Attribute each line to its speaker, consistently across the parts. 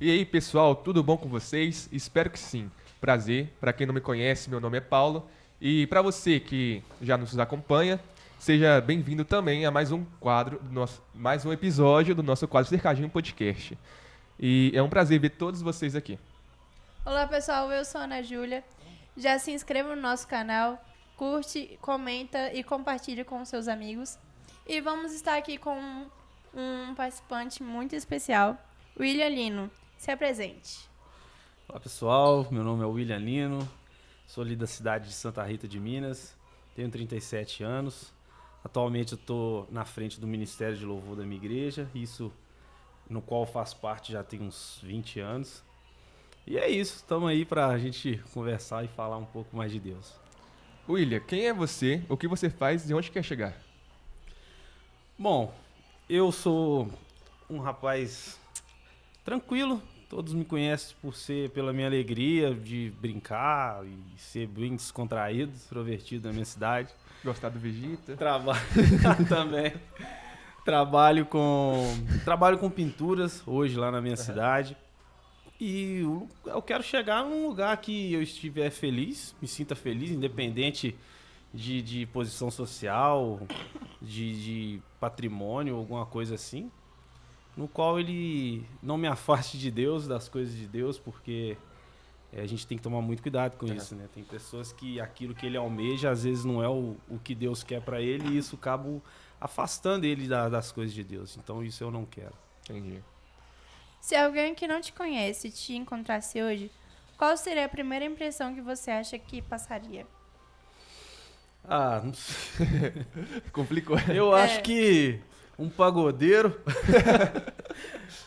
Speaker 1: E aí, pessoal, tudo bom com vocês? Espero que sim. Prazer. Para quem não me conhece, meu nome é Paulo. E para você que já nos acompanha, seja bem-vindo também a mais um mais um episódio do nosso quadro Cercadinho Podcast. E é um prazer ver todos vocês aqui.
Speaker 2: Olá pessoal, eu sou a Ana Júlia. Já se inscreva no nosso canal, curte, comenta e compartilhe com seus amigos. E vamos estar aqui com um participante muito especial, William Lino. Se apresente.
Speaker 3: Olá pessoal, meu nome é William Lino, sou ali da cidade de Santa Rita de Minas, tenho 37 anos. Atualmente eu estou na frente do Ministério de Louvor da minha igreja, isso no qual eu faço parte já tem uns 20 anos. E é isso, estamos aí para a gente conversar e falar um pouco mais de Deus.
Speaker 1: William, quem é você? O que você faz e onde quer chegar?
Speaker 3: Bom, eu sou um rapaz tranquilo, todos me conhecem pela minha alegria de brincar e ser bem descontraído, extrovertido na minha cidade.
Speaker 1: Gostar do Vegeta?
Speaker 3: Trabalho também. Trabalho com pinturas hoje lá na minha cidade. E eu quero chegar num lugar que eu estiver feliz, me sinta feliz, independente de posição social, de patrimônio, alguma coisa assim, no qual ele não me afaste de Deus, das coisas de Deus, porque a gente tem que tomar muito cuidado com isso, né? Tem pessoas que aquilo que ele almeja, às vezes não é o que Deus quer pra ele, e isso acaba afastando ele das coisas de Deus. Então isso eu não quero.
Speaker 1: Entendi.
Speaker 2: Se alguém que não te conhece te encontrasse hoje, qual seria a primeira impressão que você acha que passaria?
Speaker 3: Ah, não sei.
Speaker 1: Complicou.
Speaker 3: Eu acho que um pagodeiro,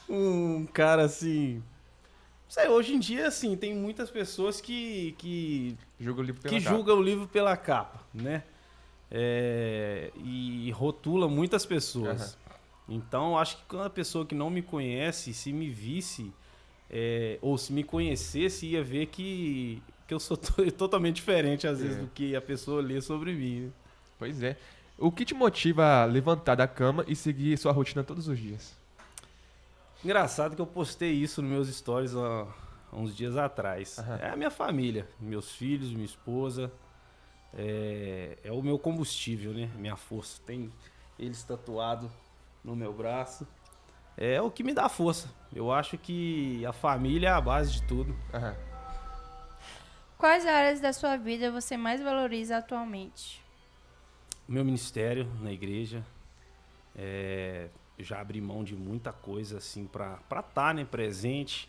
Speaker 3: um cara assim. Não sei, hoje em dia, assim, tem muitas pessoas que
Speaker 1: Julga o livro pela
Speaker 3: que
Speaker 1: capa.
Speaker 3: julgam o livro pela capa, né? E rotula muitas pessoas. Então, acho que quando a pessoa que não me conhece, se me visse, ou se me conhecesse, ia ver que eu sou totalmente diferente, às vezes, do que a pessoa lê sobre mim, né?
Speaker 1: Pois é. O que te motiva a levantar da cama e seguir sua rotina todos os dias?
Speaker 3: Engraçado que eu postei isso nos meus stories há uns dias atrás. É a minha família, meus filhos, minha esposa. É o meu combustível, né? Minha força. Tem eles tatuado no meu braço. É o que me dá força. Eu acho que a família é a base de tudo.
Speaker 1: Aham.
Speaker 2: Quais áreas da sua vida você mais valoriza atualmente?
Speaker 3: O meu ministério na igreja. Eu já abri mão de muita coisa assim pra estar, né, presente,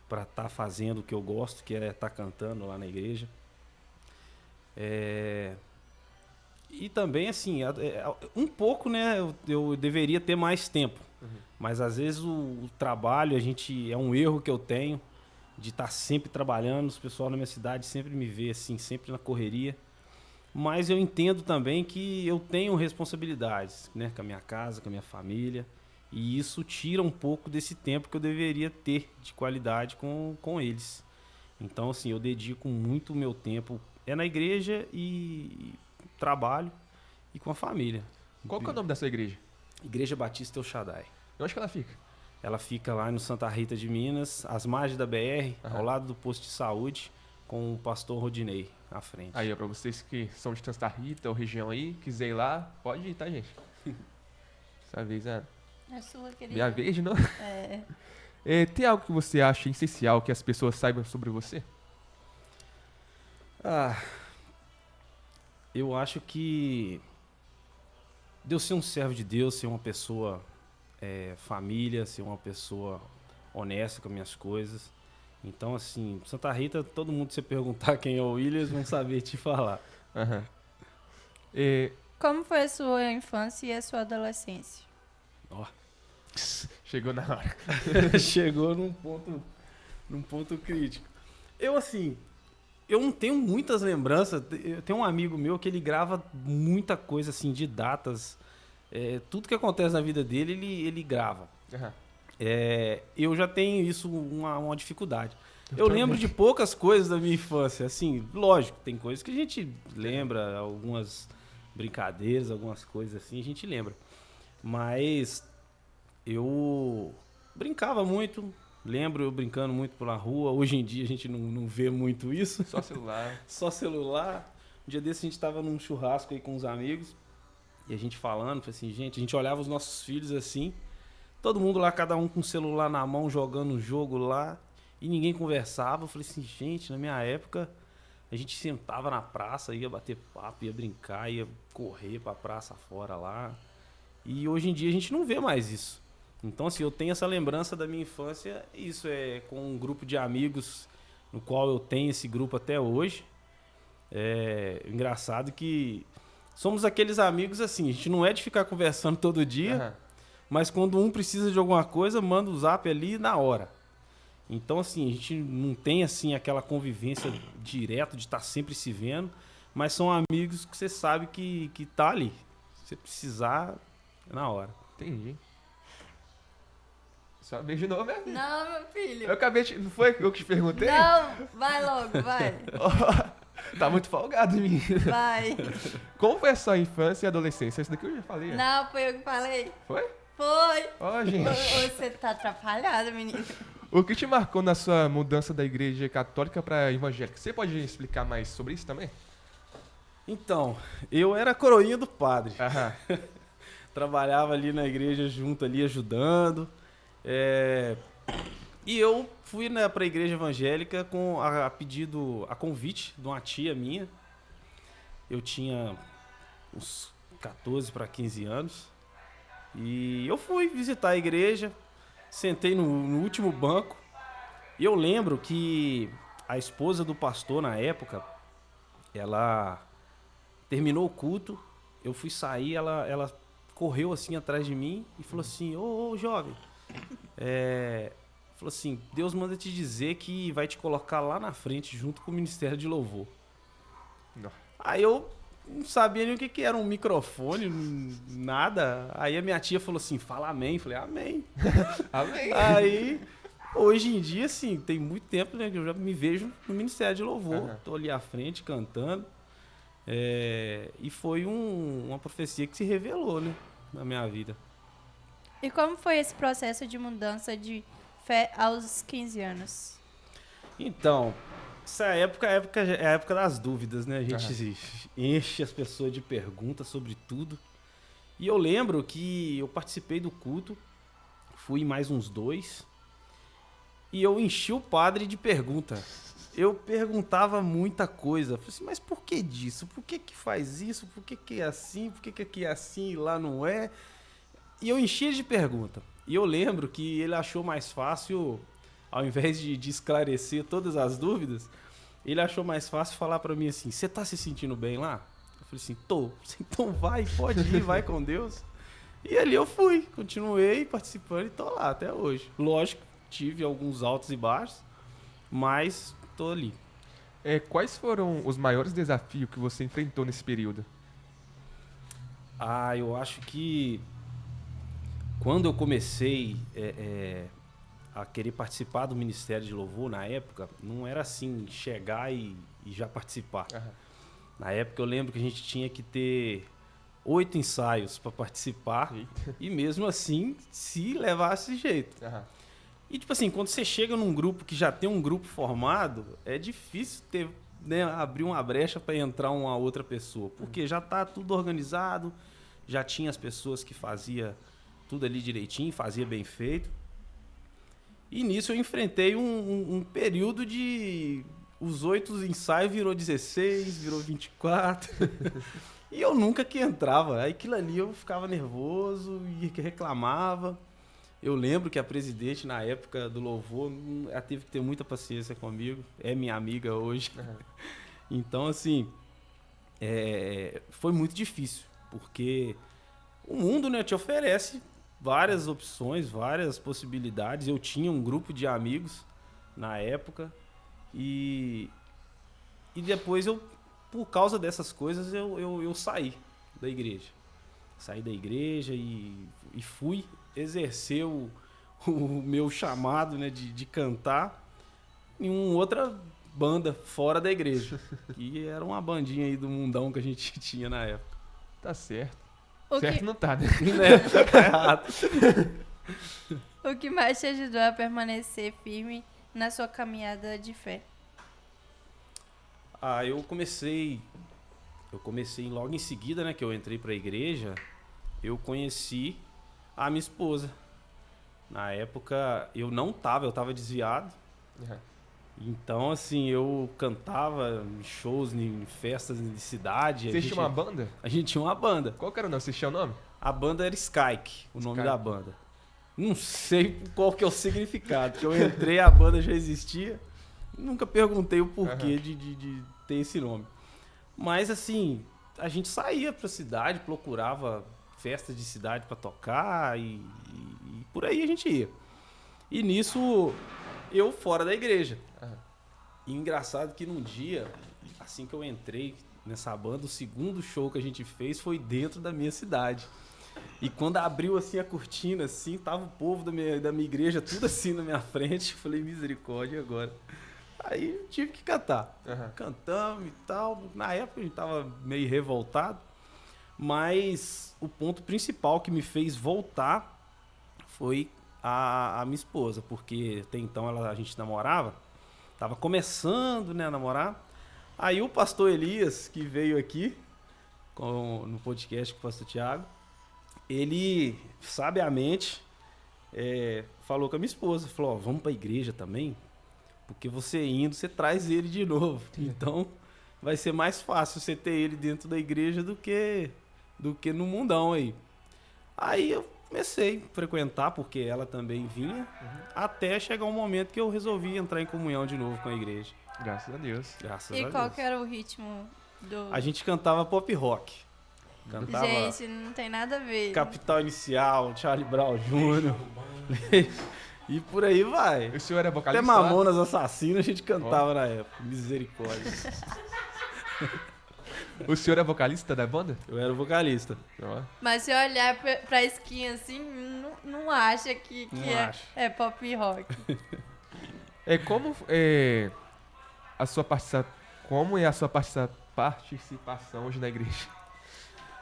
Speaker 3: pra estar fazendo o que eu gosto, que é estar cantando lá na igreja. E também, assim, um pouco, né, eu deveria ter mais tempo. Mas às vezes o trabalho, é um erro que eu tenho de estar sempre trabalhando. Os pessoal na minha cidade sempre me vê assim, sempre na correria. Mas eu entendo também que eu tenho responsabilidades, né, com a minha casa, com a minha família. E isso tira um pouco desse tempo que eu deveria ter de qualidade com eles. Então, assim, eu dedico muito o meu tempo na igreja e trabalho e com a família.
Speaker 1: Qual que é o nome da sua igreja?
Speaker 3: Igreja Batista El Shaddai.
Speaker 1: E onde que ela fica?
Speaker 3: Ela fica lá no Santa Rita de Minas, às margens da BR,
Speaker 1: Aham.
Speaker 3: ao lado do posto de saúde, com o pastor Rodinei à frente.
Speaker 1: Aí, ó, pra vocês que são de Santa Rita ou região aí, quiser ir lá, pode ir, tá, gente? Essa vez é
Speaker 2: A sua, querida?
Speaker 1: minha vez de novo.
Speaker 2: É,
Speaker 1: Tem algo que você acha essencial que as pessoas saibam sobre você?
Speaker 3: Ah, eu acho que Deus ser um servo de Deus, ser uma pessoa família, ser uma pessoa honesta com as minhas coisas. Então, assim, Santa Rita, todo mundo se perguntar quem é o Williams, vão saber te falar.
Speaker 1: Aham. É,
Speaker 2: Como foi a sua infância e a sua adolescência?
Speaker 3: Ó,
Speaker 1: chegou na hora.
Speaker 3: chegou num ponto crítico. Eu não tenho muitas lembranças. Eu tenho um amigo meu que ele grava muita coisa assim de datas. Tudo que acontece na vida dele, ele grava.
Speaker 1: Aham.
Speaker 3: Eu já tenho isso uma dificuldade. Eu
Speaker 1: também.
Speaker 3: lembro de poucas coisas da minha infância. Assim, lógico, tem coisas que a gente lembra, algumas brincadeiras, algumas coisas assim, a gente lembra. Mas eu brincava muito, Lembro eu brincando muito pela rua. Hoje em dia a gente não vê muito isso.
Speaker 1: Só celular.
Speaker 3: Só celular. Um dia desse a gente tava num churrasco aí com os amigos. E a gente falando, falei assim, gente, a gente olhava os nossos filhos assim. Todo mundo lá, cada um com o celular na mão, jogando um jogo lá. E ninguém conversava. Eu falei assim, gente, na minha época, a gente sentava na praça, ia bater papo, ia brincar, ia correr pra praça fora lá. E hoje em dia a gente não vê mais isso. Então, assim, eu tenho essa lembrança da minha infância. Isso é com um grupo de amigos, no qual eu tenho esse grupo até hoje. É engraçado que somos aqueles amigos assim, a gente não é de ficar conversando todo dia,
Speaker 1: Aham.
Speaker 3: mas quando um precisa de alguma coisa, manda o zap ali na hora. Então, assim, a gente não tem assim aquela convivência direto de estar sempre se vendo, mas são amigos que você sabe que tá ali. Se você precisar, é na hora.
Speaker 1: Entendi. Só beijo de novo, né?
Speaker 2: Não, meu filho.
Speaker 1: Eu acabei de... Não foi eu que te perguntei?
Speaker 2: Não, vai logo, vai.
Speaker 1: Tá muito folgado em mim.
Speaker 2: Vai.
Speaker 1: Como foi a sua infância e adolescência? Isso daqui eu já falei.
Speaker 2: Não, foi eu que falei.
Speaker 1: Foi?
Speaker 2: Foi.
Speaker 1: Ó, gente.
Speaker 2: Você tá atrapalhado, menino.
Speaker 1: O que te marcou na sua mudança da igreja católica para evangélica? Você pode explicar mais sobre isso também?
Speaker 3: Então, eu era coroinha do padre.
Speaker 1: Aham.
Speaker 3: Trabalhava ali na igreja junto ali, ajudando. E eu fui, né, para a igreja evangélica com a convite de uma tia minha. Eu tinha uns 14 para 15 anos. E eu fui visitar a igreja, sentei no último banco. E eu lembro que a esposa do pastor na época, ela terminou o culto, eu fui sair, ela correu assim atrás de mim e falou assim, ô jovem, falou assim, Deus manda te dizer que vai te colocar lá na frente junto com o Ministério de Louvor.
Speaker 1: Não.
Speaker 3: Aí eu não sabia nem o que era um microfone, nada. Aí a minha tia falou assim, fala amém. Falei, amém.
Speaker 1: Amém.
Speaker 3: Aí, hoje em dia, assim, tem muito tempo, né, que eu já me vejo no Ministério de Louvor.
Speaker 1: Aham.
Speaker 3: Tô ali à frente, cantando. E foi uma profecia que se revelou, né, na minha vida.
Speaker 2: E como foi esse processo de mudança de fé aos 15 anos?
Speaker 3: Então, essa época é a época das dúvidas, né? A gente enche as pessoas de perguntas sobre tudo. E eu lembro que eu participei do culto, fui mais uns 2, e eu enchi o padre de perguntas. Eu perguntava muita coisa. Falei assim, mas por que disso? Por que faz isso? Por que é assim? Por que aqui é assim e lá não é? E eu enchi de pergunta. E eu lembro que ele achou mais fácil, ao invés de esclarecer todas as dúvidas, ele achou mais fácil falar pra mim assim, você tá se sentindo bem lá? Eu falei assim, tô. Então vai, pode ir, vai com Deus. E ali eu fui, continuei participando e tô lá até hoje. Lógico, tive alguns altos e baixos, mas tô ali.
Speaker 1: Quais foram os maiores desafios que você enfrentou nesse período?
Speaker 3: Eu acho que quando eu comecei a querer participar do Ministério de Louvor, na época, não era assim, chegar e já participar.
Speaker 1: Aham.
Speaker 3: Na época eu lembro que a gente tinha que ter 8 ensaios para participar.
Speaker 1: Eita.
Speaker 3: E mesmo assim, se levasse jeito.
Speaker 1: Aham.
Speaker 3: E tipo assim, quando você chega num grupo que já tem um grupo formado, é difícil ter, né, abrir uma brecha para entrar uma outra pessoa. Porque já tá tudo organizado, já tinha as pessoas que fazia tudo ali direitinho, fazia bem feito. E nisso eu enfrentei um período de... Os 8 ensaios virou 16, virou 24. E eu nunca que entrava. Aí aquilo ali eu ficava nervoso e reclamava. Eu lembro que a presidente, na época do Louvor, ela teve que ter muita paciência comigo. É minha amiga hoje.
Speaker 1: Aham.
Speaker 3: Então, assim, foi muito difícil. Porque o mundo, né, te oferece várias opções, várias possibilidades. Eu tinha um grupo de amigos na época. E depois por causa dessas coisas, eu saí da igreja. Saí da igreja e fui exercer o meu chamado, né, de cantar em uma outra banda fora da igreja. Que era uma bandinha aí do mundão que a gente tinha na época.
Speaker 1: Tá certo.
Speaker 2: O
Speaker 1: Certo
Speaker 2: que,
Speaker 1: não tá, né?
Speaker 3: Né? Tá errado.
Speaker 2: O que mais te ajudou a permanecer firme na sua caminhada de fé?
Speaker 3: Eu comecei logo em seguida, né, que eu entrei para a igreja, eu conheci a minha esposa. Na época eu tava desviado.
Speaker 1: Uhum.
Speaker 3: Então, assim, eu cantava em shows, em festas de cidade.
Speaker 1: Vocês tinham uma banda?
Speaker 3: A gente tinha uma banda.
Speaker 1: Qual que era o nome? Vocês tinham o nome?
Speaker 3: A banda era Skyke, o nome
Speaker 1: Skyke.
Speaker 3: da banda. Não sei qual que é o significado, porque eu entrei, a banda já existia. Nunca perguntei o porquê de ter esse nome. Mas, assim, a gente saía pra cidade, procurava festas de cidade pra tocar e por aí a gente ia. E nisso, eu fora da igreja. E engraçado que num dia, assim que eu entrei nessa banda, o segundo show que a gente fez foi dentro da minha cidade. E quando abriu assim a cortina, assim, tava o povo da minha igreja tudo assim na minha frente. Eu falei, misericórdia, e agora? Aí eu tive que cantar. Cantamos e tal. Na época a gente tava meio revoltado. Mas o ponto principal que me fez voltar foi a minha esposa. Porque até então a gente namorava. Tava começando, né, a namorar. Aí o pastor Elias, que veio aqui no podcast com o pastor Tiago, ele, sabiamente, falou com a minha esposa. Falou, ó, vamos pra igreja também? Porque você indo, você traz ele de novo. Então, vai ser mais fácil você ter ele dentro da igreja do que no mundão aí. Aí eu comecei a frequentar, porque ela também vinha, até chegar um momento que eu resolvi entrar em comunhão de novo com a igreja.
Speaker 1: Graças a Deus.
Speaker 3: Graças a
Speaker 2: E
Speaker 3: Deus.
Speaker 2: qual que era o ritmo do...
Speaker 3: A gente cantava pop rock. Cantava
Speaker 2: Gente, não tem nada a ver.
Speaker 3: Capital Inicial, Charlie Brown Jr. E por aí vai.
Speaker 1: O senhor era
Speaker 3: Até
Speaker 1: vocalista?
Speaker 3: Mamonas Assassinas a gente cantava na época. Misericórdia.
Speaker 1: O senhor é vocalista da banda?
Speaker 3: Eu era o vocalista.
Speaker 1: Ó.
Speaker 2: Mas se olhar pra skin assim, não acha que
Speaker 3: Não acho.
Speaker 2: é pop rock.
Speaker 1: Como a sua participação hoje na igreja?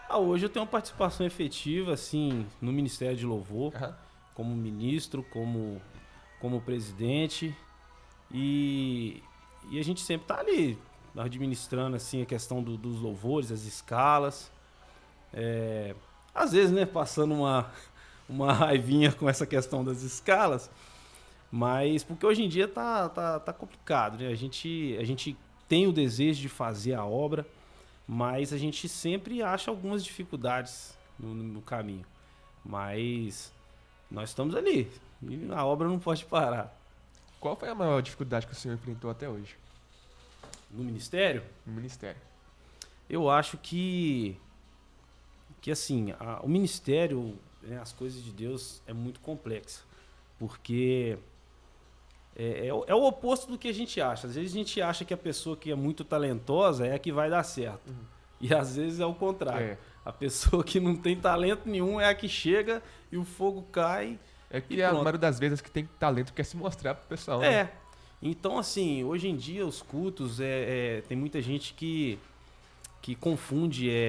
Speaker 3: Hoje eu tenho uma participação efetiva, assim, no Ministério de Louvor, como ministro, como presidente. E a gente sempre tá ali, administrando, assim, a questão dos louvores, as escalas. Às vezes, né, passando uma raivinha com essa questão das escalas. Mas porque hoje em dia tá complicado, né? A gente tem o desejo de fazer a obra, mas a gente sempre acha algumas dificuldades no caminho. Mas nós estamos ali e a obra não pode parar.
Speaker 1: Qual foi a maior dificuldade que o senhor enfrentou até hoje
Speaker 3: No ministério,
Speaker 1: no ministério?
Speaker 3: eu acho que assim, o ministério, né, as coisas de Deus é muito complexa, porque é o oposto do que a gente acha. Às vezes a gente acha que a pessoa que é muito talentosa é a que vai dar certo. E às vezes é o contrário. A pessoa que não tem talento nenhum é a que chega e o fogo cai.
Speaker 1: É que
Speaker 3: E
Speaker 1: a
Speaker 3: pronto.
Speaker 1: maioria das vezes que tem talento quer se mostrar pro pessoal, né?
Speaker 3: Então, assim, hoje em dia os cultos, tem muita gente que confunde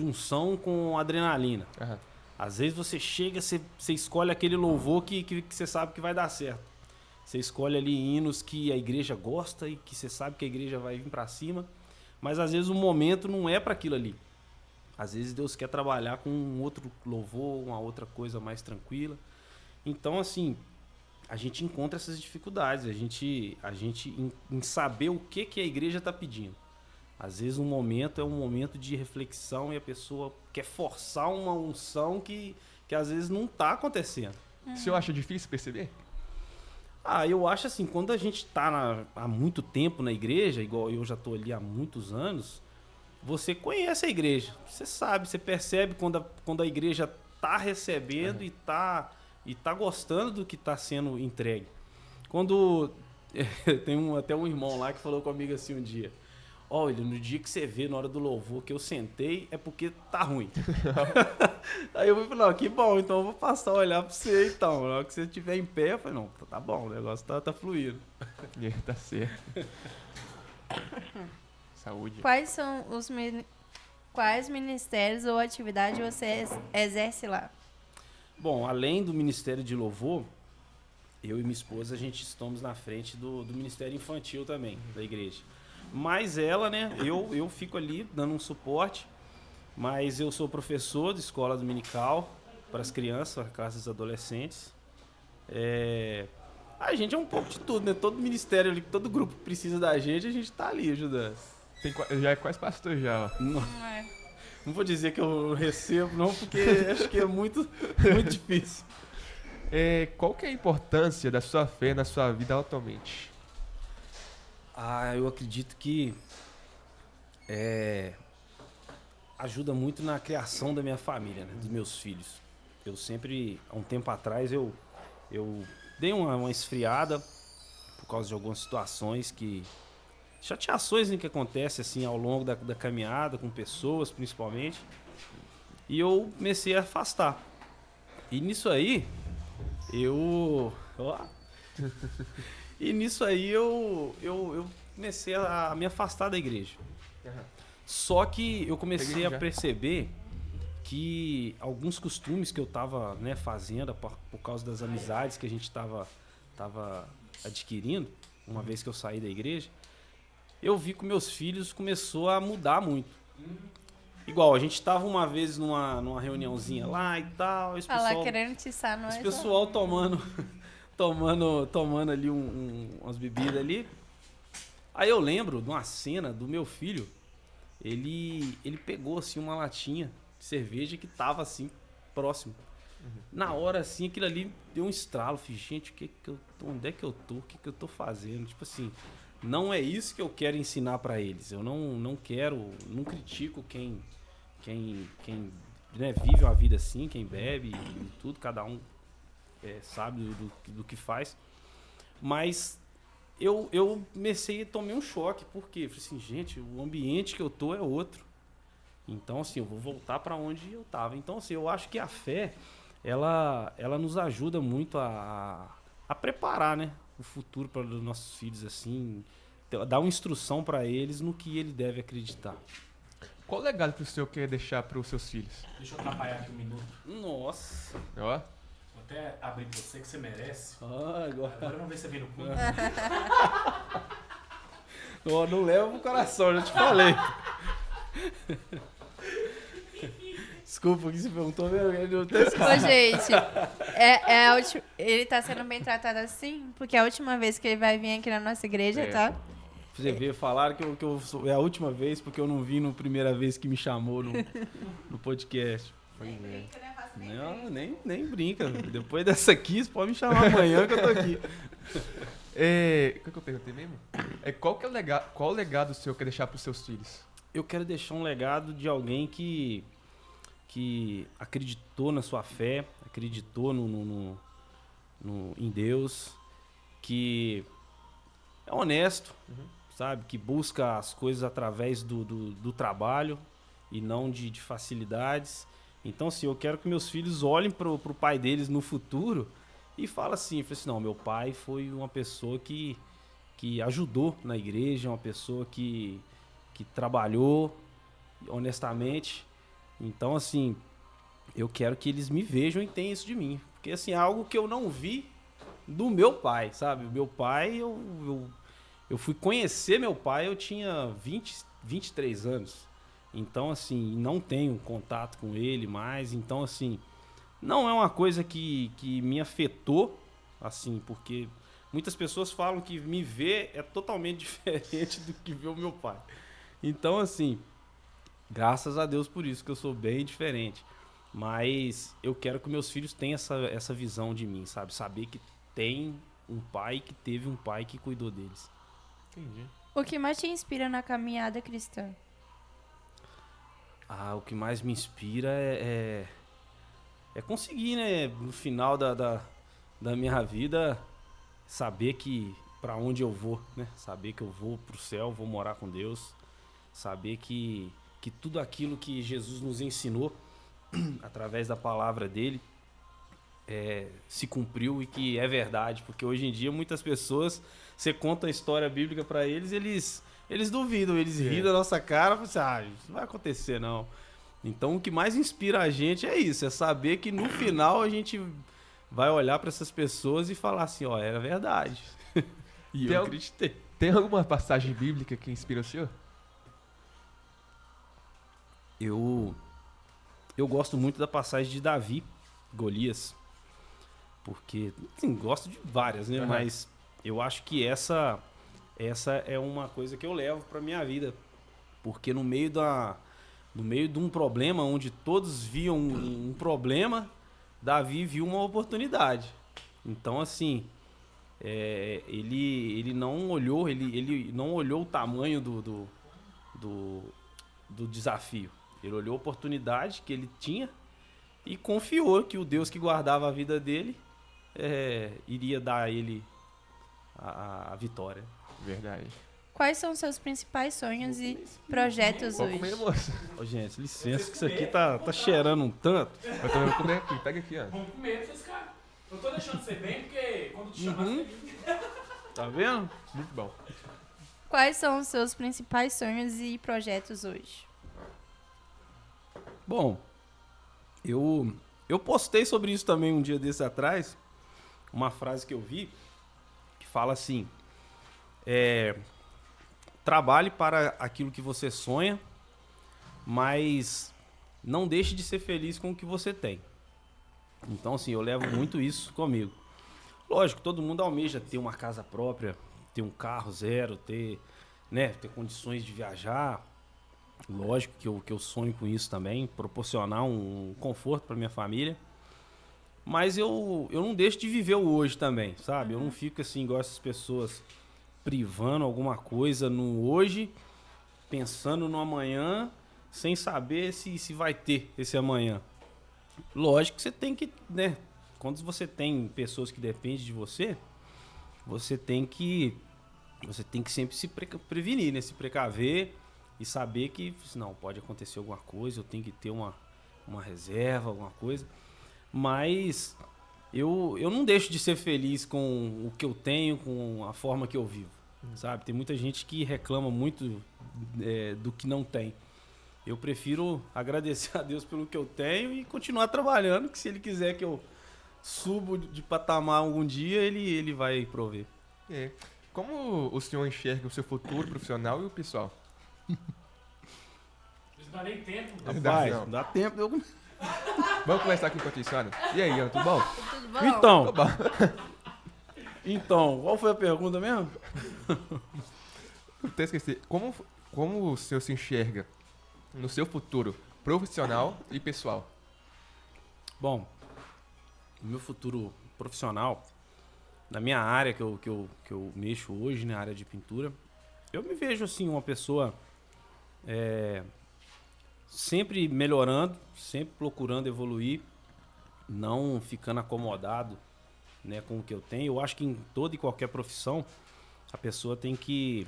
Speaker 3: unção com adrenalina.
Speaker 1: Aham.
Speaker 3: Às vezes você chega, você escolhe aquele louvor que você sabe que vai dar certo. Você escolhe ali hinos que a igreja gosta e que você sabe que a igreja vai vir pra cima. Mas às vezes o momento não é para aquilo ali. Às vezes Deus quer trabalhar com um outro louvor, uma outra coisa mais tranquila. Então, assim, a gente encontra essas dificuldades. A gente em saber o que a igreja está pedindo. Às vezes um momento é um momento de reflexão e a pessoa quer forçar uma unção que às vezes não está acontecendo.
Speaker 1: O senhor acha difícil perceber?
Speaker 3: Eu acho assim, quando a gente está há muito tempo na igreja, igual eu já estou ali há muitos anos, você conhece a igreja. Você sabe, você percebe quando a igreja está recebendo e tá gostando do que está sendo entregue. Quando tem até um irmão lá que falou comigo assim um dia: olha, no dia que você vê, na hora do louvor, que eu sentei, é porque tá ruim. Aí eu falei, não, que bom, então eu vou passar a olhar pra você então. Na hora que você estiver em pé, eu falei, não, tá bom, o negócio tá fluindo.
Speaker 1: Tá certo. Saúde.
Speaker 2: Quais são quais ministérios ou atividades você exerce lá?
Speaker 3: Bom, além do Ministério de Louvor, eu e minha esposa, a gente estamos na frente do Ministério Infantil também, da igreja. Mas ela, né, eu fico ali dando um suporte, mas eu sou professor de escola dominical para as crianças, para classes adolescentes. A gente é um pouco de tudo, né? Todo ministério ali, todo grupo que precisa da gente, a gente tá ali ajudando.
Speaker 1: Já é quase pastor já, ó.
Speaker 3: Não vou dizer que eu recebo, não, porque acho que é muito, muito difícil.
Speaker 1: Qual que é a importância da sua fé na sua vida atualmente?
Speaker 3: Eu acredito que ajuda muito na criação da minha família, né? Dos meus filhos. Eu sempre, há um tempo atrás, eu dei uma esfriada por causa de algumas situações chateações, né, que acontecem assim, ao longo da caminhada, com pessoas principalmente. E eu comecei a afastar. E nisso aí, eu comecei a me afastar da igreja. Só que eu comecei a perceber que alguns costumes que eu tava, né, fazendo por causa das amizades que a gente tava adquirindo, uma vez que eu saí da igreja, eu vi que meus filhos começou a mudar muito. Igual, a gente tava uma vez numa reuniãozinha lá e tal, esse pessoal,
Speaker 2: querendo tiçar nós.
Speaker 3: esse pessoal tomando ali umas bebidas ali. Aí eu lembro de uma cena do meu filho, ele pegou assim uma latinha de cerveja que tava assim próximo. Na hora assim, aquilo ali deu um estralo. Falei, gente, onde é que eu tô? O que eu tô fazendo? Tipo assim, não é isso que eu quero ensinar pra eles. Eu não critico quem né, vive uma vida assim, quem bebe e tudo, cada um sabe do que faz. Mas eu tomei um choque, porque falei assim, gente, o ambiente que eu tô é outro. Então, assim, eu vou voltar para onde eu tava. Então, assim, eu acho que a fé, ela nos ajuda muito a preparar, né, o futuro para os nossos filhos, assim, dar uma instrução para eles no que ele deve acreditar.
Speaker 1: Qual legado que o senhor quer deixar para os seus filhos?
Speaker 4: Deixa eu atrapalhar aqui um minuto.
Speaker 3: Nossa.
Speaker 1: Ó.
Speaker 4: Vou até abrir pra você que você merece.
Speaker 3: Agora
Speaker 4: Vamos ver se você vem no cu.
Speaker 3: não leva pro coração, já te falei. Desculpa que você perguntou mesmo.
Speaker 2: Ô, gente, ele tá sendo bem tratado assim, porque é a última vez que ele vai vir aqui na nossa igreja, tá?
Speaker 3: Você vê, falaram que é a última vez, porque eu não vim na primeira vez que me chamou no podcast. Não, nem brinca. Depois dessa aqui, você pode me chamar amanhã que eu tô aqui.
Speaker 1: O que eu perguntei mesmo? Qual legado o senhor quer deixar para os seus filhos?
Speaker 3: Eu quero deixar um legado de alguém que acreditou na sua fé, acreditou em Deus, que é honesto, sabe? Que busca as coisas através do trabalho e não de facilidades. Então, assim, eu quero que meus filhos olhem pro pai deles no futuro e falem assim, não, meu pai foi uma pessoa que ajudou na igreja, uma pessoa que trabalhou honestamente. Então, assim, eu quero que eles me vejam e tenham isso de mim. Porque, assim, é algo que eu não vi do meu pai, sabe? O meu pai, eu fui conhecer meu pai, eu tinha 23 anos. Então, assim, não tenho contato com ele mais. Então, assim, não é uma coisa que me afetou, assim, porque muitas pessoas falam que me ver é totalmente diferente do que ver o meu pai. Então, assim, graças a Deus por isso, que eu sou bem diferente. Mas eu quero que meus filhos tenham essa visão de mim, sabe? Saber que tem um pai, que teve um pai que cuidou deles.
Speaker 1: Entendi.
Speaker 2: O que mais te inspira na caminhada cristã?
Speaker 3: O que mais me inspira é conseguir, né, no final da minha vida, saber que para onde eu vou, né? Saber que eu vou pro céu, vou morar com Deus. Saber que tudo aquilo que Jesus nos ensinou através da palavra dele se cumpriu e que é verdade. Porque hoje em dia muitas pessoas, você conta a história bíblica para eles duvidam, eles riem da nossa cara e falam assim, isso não vai acontecer não. Então o que mais inspira a gente é isso, é saber que no final a gente vai olhar para essas pessoas e falar assim, ó, era verdade. E
Speaker 1: Tem
Speaker 3: eu
Speaker 1: al-
Speaker 3: acreditei.
Speaker 1: Tem alguma passagem bíblica que inspira o senhor?
Speaker 3: Eu gosto muito da passagem de Davi, Golias, porque, assim, gosto de várias, né?
Speaker 1: Aham.
Speaker 3: Mas eu acho que essa é uma coisa que eu levo para minha vida, porque no meio de um problema onde todos viam um problema, Davi viu uma oportunidade. Então, assim, ele não olhou, ele não olhou o tamanho do desafio. Ele olhou a oportunidade que ele tinha e confiou que o Deus que guardava a vida dele iria dar a ele a vitória.
Speaker 1: Verdade.
Speaker 2: Quais são seus principais sonhos e projetos
Speaker 1: Vou comer,
Speaker 2: hoje?
Speaker 1: moço.
Speaker 3: Ô, gente, licença que isso aqui tá cheirando um tanto.
Speaker 1: Eu também vou comer aqui. Pega aqui, ó.
Speaker 4: Vamos comer pra vocês, cara. Eu tô deixando você bem porque quando te chamar,
Speaker 3: Uhum.
Speaker 4: você vem.
Speaker 3: Tá vendo?
Speaker 1: Muito bom.
Speaker 2: Quais são os seus principais sonhos e projetos hoje?
Speaker 3: Bom, eu postei sobre isso também um dia desse atrás, uma frase que eu vi, que fala assim, trabalhe para aquilo que você sonha, mas não deixe de ser feliz com o que você tem. Então, assim, eu levo muito isso comigo. Lógico, todo mundo almeja ter uma casa própria, ter um carro zero, ter condições de viajar. Lógico que eu sonho com isso também, proporcionar um conforto para minha família. Mas eu não deixo de viver o hoje também, sabe? Eu não fico assim, igual essas pessoas, privando alguma coisa no hoje, pensando no amanhã, sem saber se vai ter esse amanhã. Lógico que você tem que, né? Quando você tem pessoas que dependem de você, você tem que sempre se prevenir, né? Se precaver e saber que, não, pode acontecer alguma coisa, eu tenho que ter uma reserva, alguma coisa. Mas eu não deixo de ser feliz com o que eu tenho, com a forma que eu vivo, sabe? Tem muita gente que reclama muito do que não tem. Eu prefiro agradecer a Deus pelo que eu tenho e continuar trabalhando, que se Ele quiser que eu subo de patamar algum dia, ele vai prover.
Speaker 1: É. Como o senhor enxerga o seu futuro profissional e o pessoal?
Speaker 4: Não dá nem tempo.
Speaker 3: Rapaz,
Speaker 1: não.
Speaker 3: dá tempo de eu...
Speaker 1: Vamos conversar aqui enquanto isso, Ana. E aí, Ana, tudo bom?
Speaker 2: Tudo bom?
Speaker 3: Então,
Speaker 1: Tudo bom.
Speaker 3: então, qual foi a pergunta mesmo?
Speaker 1: Até esqueci. Como o senhor se enxerga no seu futuro profissional e pessoal?
Speaker 3: Bom, no meu futuro profissional, na minha área que eu mexo hoje, na área de pintura, eu me vejo assim, uma pessoa sempre melhorando, sempre procurando evoluir, não ficando acomodado, né, com o que eu tenho. Eu acho que em toda e qualquer profissão, a pessoa tem que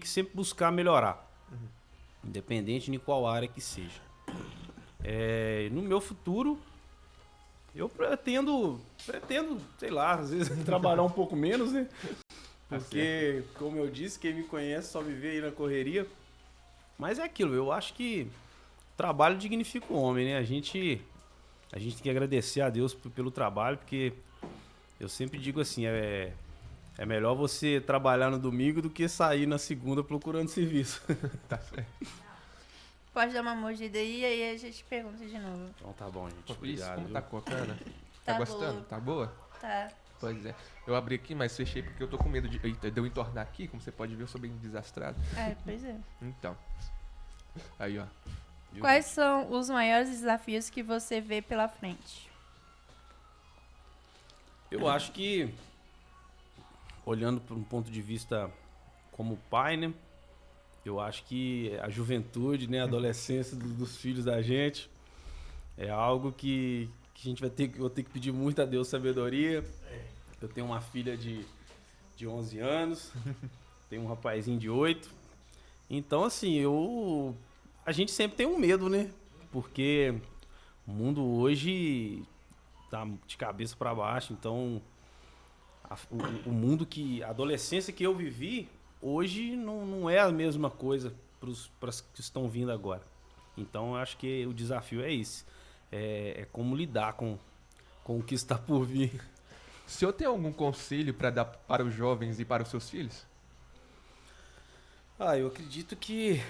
Speaker 3: sempre buscar melhorar, independente de qual área que seja. No meu futuro, eu pretendo, sei lá, às vezes trabalhar um pouco menos, né? Porque, como eu disse, quem me conhece só me vê aí na correria. Mas é aquilo, eu acho que trabalho dignifica o homem, né? A gente tem que agradecer a Deus pelo trabalho, porque eu sempre digo assim, é melhor você trabalhar no domingo do que sair na segunda procurando serviço.
Speaker 1: Tá certo.
Speaker 2: Pode dar uma mordida aí e aí a gente pergunta de novo.
Speaker 3: Então tá bom, gente.
Speaker 1: Isso,
Speaker 3: Obrigado.
Speaker 1: como
Speaker 3: viu?
Speaker 1: tá com a Ana?
Speaker 2: Tá
Speaker 1: gostando?
Speaker 2: boa.
Speaker 1: Tá boa?
Speaker 2: Tá.
Speaker 1: Pois é. Eu abri aqui, mas fechei porque eu tô com medo de eu entornar aqui. Como você pode ver, eu sou bem desastrado.
Speaker 2: Pois é.
Speaker 1: Então. Aí, ó. Viu?
Speaker 2: Quais são os maiores desafios que você vê pela frente?
Speaker 3: Eu acho que, olhando por um ponto de vista como pai, né? Eu acho que a juventude, né, a adolescência dos filhos da gente é algo que a gente vou ter que pedir muito a Deus sabedoria. Eu tenho uma filha de 11 anos, tenho um rapazinho de 8. Então, assim, a gente sempre tem um medo, né? Porque o mundo hoje tá de cabeça para baixo, então o mundo a adolescência que eu vivi hoje não é a mesma coisa para os que estão vindo agora. Então, eu acho que o desafio é esse. É como lidar com o que está por vir.
Speaker 1: O senhor tem algum conselho para dar para os jovens e para os seus filhos?
Speaker 3: Eu acredito que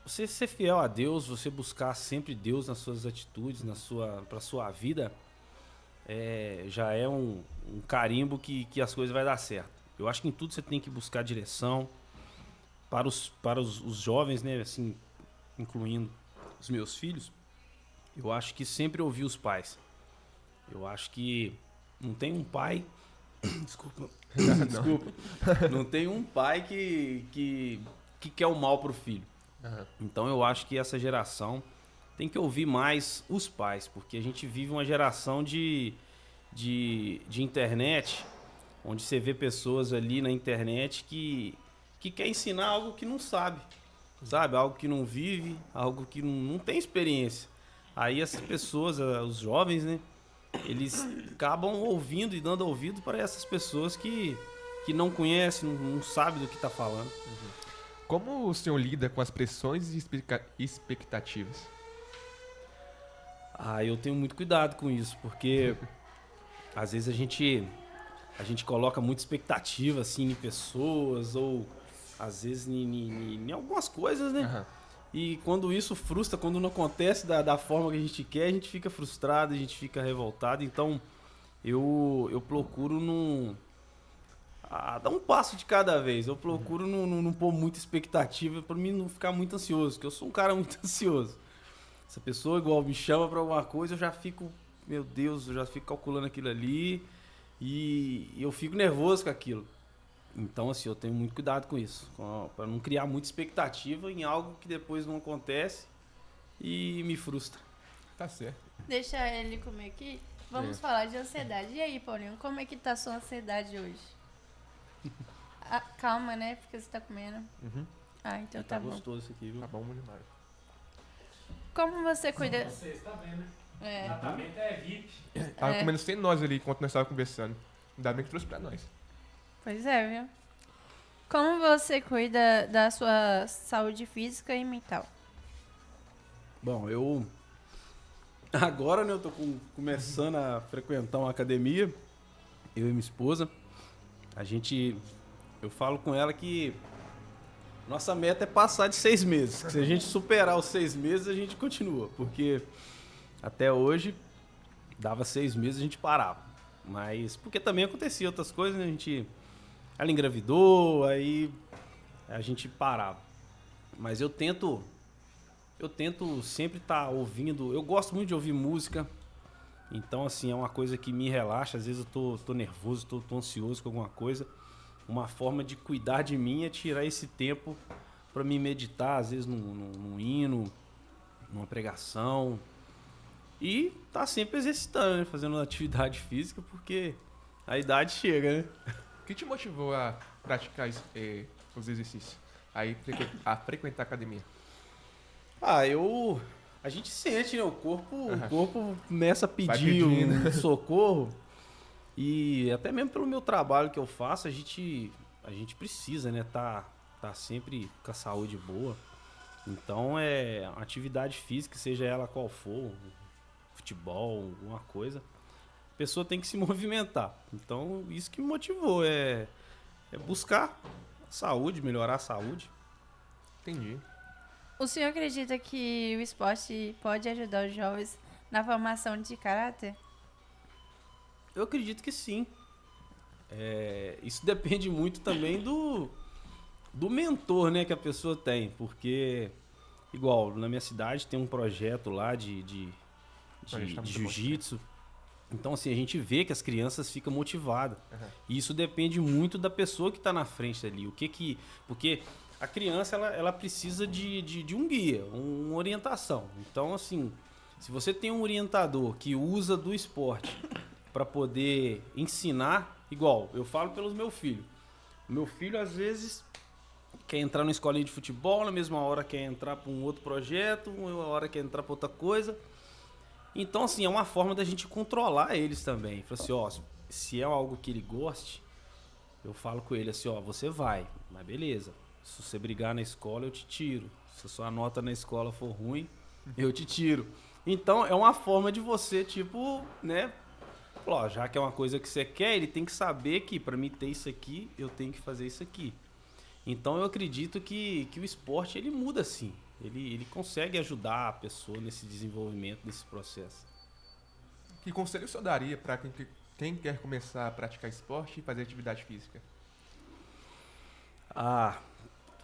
Speaker 3: você ser fiel a Deus, você buscar sempre Deus nas suas atitudes, para sua vida, já é um carimbo que as coisas vai dar certo. Eu acho que em tudo você tem que buscar direção para os jovens, né? Assim, incluindo os meus filhos. Eu acho que sempre ouvir os pais. Eu acho que não tem um pai. Desculpa. Desculpa. Não tem um pai que quer o mal pro filho.
Speaker 1: Aham.
Speaker 3: Então eu acho que essa geração tem que ouvir mais os pais, porque a gente vive uma geração de internet, onde você vê pessoas ali na internet que quer ensinar algo que não sabe, algo que não vive, algo que não tem experiência. Aí essas pessoas, os jovens, né, eles acabam ouvindo e dando ouvido para essas pessoas que não conhecem, não sabem do que está falando.
Speaker 1: Como o senhor lida com as pressões e expectativas?
Speaker 3: Eu tenho muito cuidado com isso, porque às vezes a gente coloca muita expectativa assim em pessoas ou às vezes em algumas coisas, né?
Speaker 1: Aham.
Speaker 3: E quando isso frustra, quando não acontece da forma que a gente quer, a gente fica frustrado, a gente fica revoltado. Então eu procuro dar um passo de cada vez. Eu procuro não pôr muita expectativa para mim não ficar muito ansioso, porque eu sou um cara muito ansioso. Se a pessoa igual me chama para alguma coisa, eu já fico, meu Deus, eu já fico calculando aquilo ali e eu fico nervoso com aquilo. Então, assim, eu tenho muito cuidado com isso, para não criar muita expectativa em algo que depois não acontece e me frustra.
Speaker 1: Tá certo.
Speaker 2: Deixa ele comer aqui. Vamos falar de ansiedade. E aí, Paulinho, como é que tá a sua ansiedade hoje? Calma, né? Porque você tá comendo.
Speaker 1: Uhum.
Speaker 2: Então tá bom.
Speaker 3: Gostoso isso aqui, viu?
Speaker 1: Tá bom demais.
Speaker 2: Como você cuida...
Speaker 4: Vocês, tá vendo, né?
Speaker 2: É,
Speaker 4: Tratamento é VIP.
Speaker 1: Tava comendo sem nós ali enquanto nós estávamos conversando. Ainda bem que trouxe pra nós.
Speaker 2: pois é, viu? Como você cuida da sua saúde física e mental?
Speaker 3: Bom, agora, né, eu tô começando a frequentar uma academia, eu e minha esposa. Eu falo com ela que nossa meta é passar de 6 meses. Que se a gente superar os 6 meses, a gente continua. Porque até hoje, dava 6 meses e a gente parava. Mas, porque também acontecia outras coisas, né? Ela engravidou, aí a gente parava. Mas eu tento sempre estar ouvindo. Eu gosto muito de ouvir música. Então, assim, é uma coisa que me relaxa. Às vezes eu tô nervoso, tô ansioso com alguma coisa. Uma forma de cuidar de mim é tirar esse tempo para me meditar, às vezes num hino, numa pregação. E tá sempre exercitando, né? Fazendo atividade física, porque a idade chega, né?
Speaker 1: O que te motivou a praticar os exercícios? A frequentar a academia?
Speaker 3: A gente sente, né? O corpo começa a
Speaker 1: Vai
Speaker 3: pedir
Speaker 1: pedindo.
Speaker 3: um socorro. E até mesmo pelo meu trabalho que eu faço, a gente precisa, né? Tá sempre com a saúde boa. Então é uma atividade física, seja ela qual for, futebol, alguma coisa, a pessoa tem que se movimentar. Então isso que me motivou é buscar a saúde, melhorar a saúde.
Speaker 1: Entendi.
Speaker 2: O senhor acredita que o esporte pode ajudar os jovens na formação de caráter?
Speaker 3: Eu acredito que sim. Isso depende muito também do mentor, né, que a pessoa tem. Porque, igual, na minha cidade tem um projeto lá de
Speaker 1: Projeto tá muito
Speaker 3: jiu-jitsu. Então, assim, a gente vê que as crianças ficam motivadas.
Speaker 1: Uhum.
Speaker 3: E isso depende muito da pessoa que está na frente ali. Porque a criança, ela precisa de um guia, uma orientação. Então, assim, se você tem um orientador que usa do esporte para poder ensinar, igual, eu falo pelos meu filho. O meu filho, às vezes, quer entrar numa escolinha de futebol, na mesma hora quer entrar para um outro projeto, uma hora quer entrar para outra coisa. Então, assim, é uma forma da gente controlar eles também. Fala assim, ó, se é algo que ele goste, eu falo com ele assim, ó, você vai, mas beleza. Se você brigar na escola, eu te tiro. Se a sua nota na escola for ruim, eu te tiro. Então, é uma forma de você, tipo, né? Ó, já que é uma coisa que você quer, ele tem que saber que para mim ter isso aqui, eu tenho que fazer isso aqui. Então, eu acredito que o esporte, ele muda assim. Ele consegue ajudar a pessoa nesse desenvolvimento, nesse processo.
Speaker 1: Que conselho o senhor daria para quem quer começar a praticar esporte e fazer atividade física?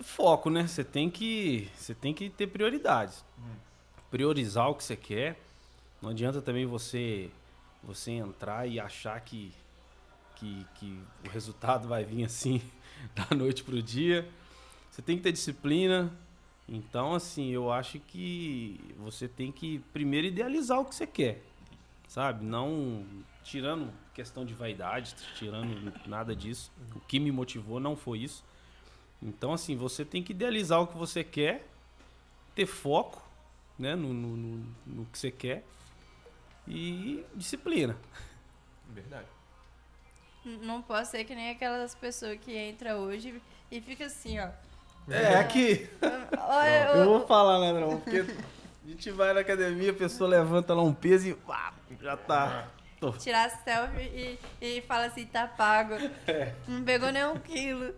Speaker 3: Foco, né? Você tem que ter prioridades. Priorizar o que você quer. Não adianta também você entrar e achar que o resultado vai vir assim da noite pro dia. Você tem que ter disciplina. Então, assim, eu acho que você tem que primeiro idealizar o que você quer, sabe? Não tirando questão de vaidade, tirando nada disso. O que me motivou não foi isso. Então, assim, você tem que idealizar o que você quer, ter foco, né, no que você quer e disciplina.
Speaker 1: Verdade.
Speaker 2: Não posso ser que nem aquelas pessoas que entram hoje e fica assim, ó.
Speaker 3: Aqui.
Speaker 2: Olha,
Speaker 3: Eu vou falar, né, não? Porque a gente vai na academia, a pessoa levanta lá um peso e já tá.
Speaker 2: Tirar selfie e fala assim, tá pago. Não pegou nem 1 quilo.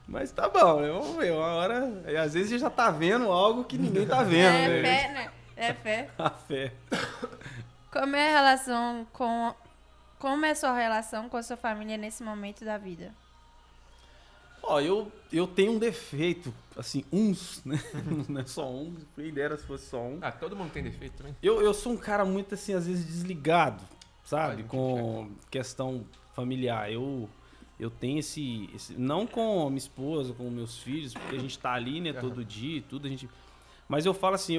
Speaker 3: Mas tá bom, né? Vamos ver. Uma hora. Às vezes você já tá vendo algo que ninguém tá vendo,
Speaker 2: É
Speaker 3: né?
Speaker 2: fé, né? É fé.
Speaker 3: A fé.
Speaker 2: Como é a relação com... Como é a sua relação com a sua família nesse momento da vida?
Speaker 3: Ó, eu tenho um defeito, assim, uns, né? Não é só um, quem dera se fosse só um.
Speaker 1: Ah, todo mundo tem defeito também.
Speaker 3: Eu sou um cara muito, assim, às vezes desligado, sabe?
Speaker 1: Pode
Speaker 3: Com questão familiar. Eu tenho esse... Não com a minha esposa, com meus filhos, porque a gente tá ali, né, todo dia e tudo, a gente... Mas eu falo assim,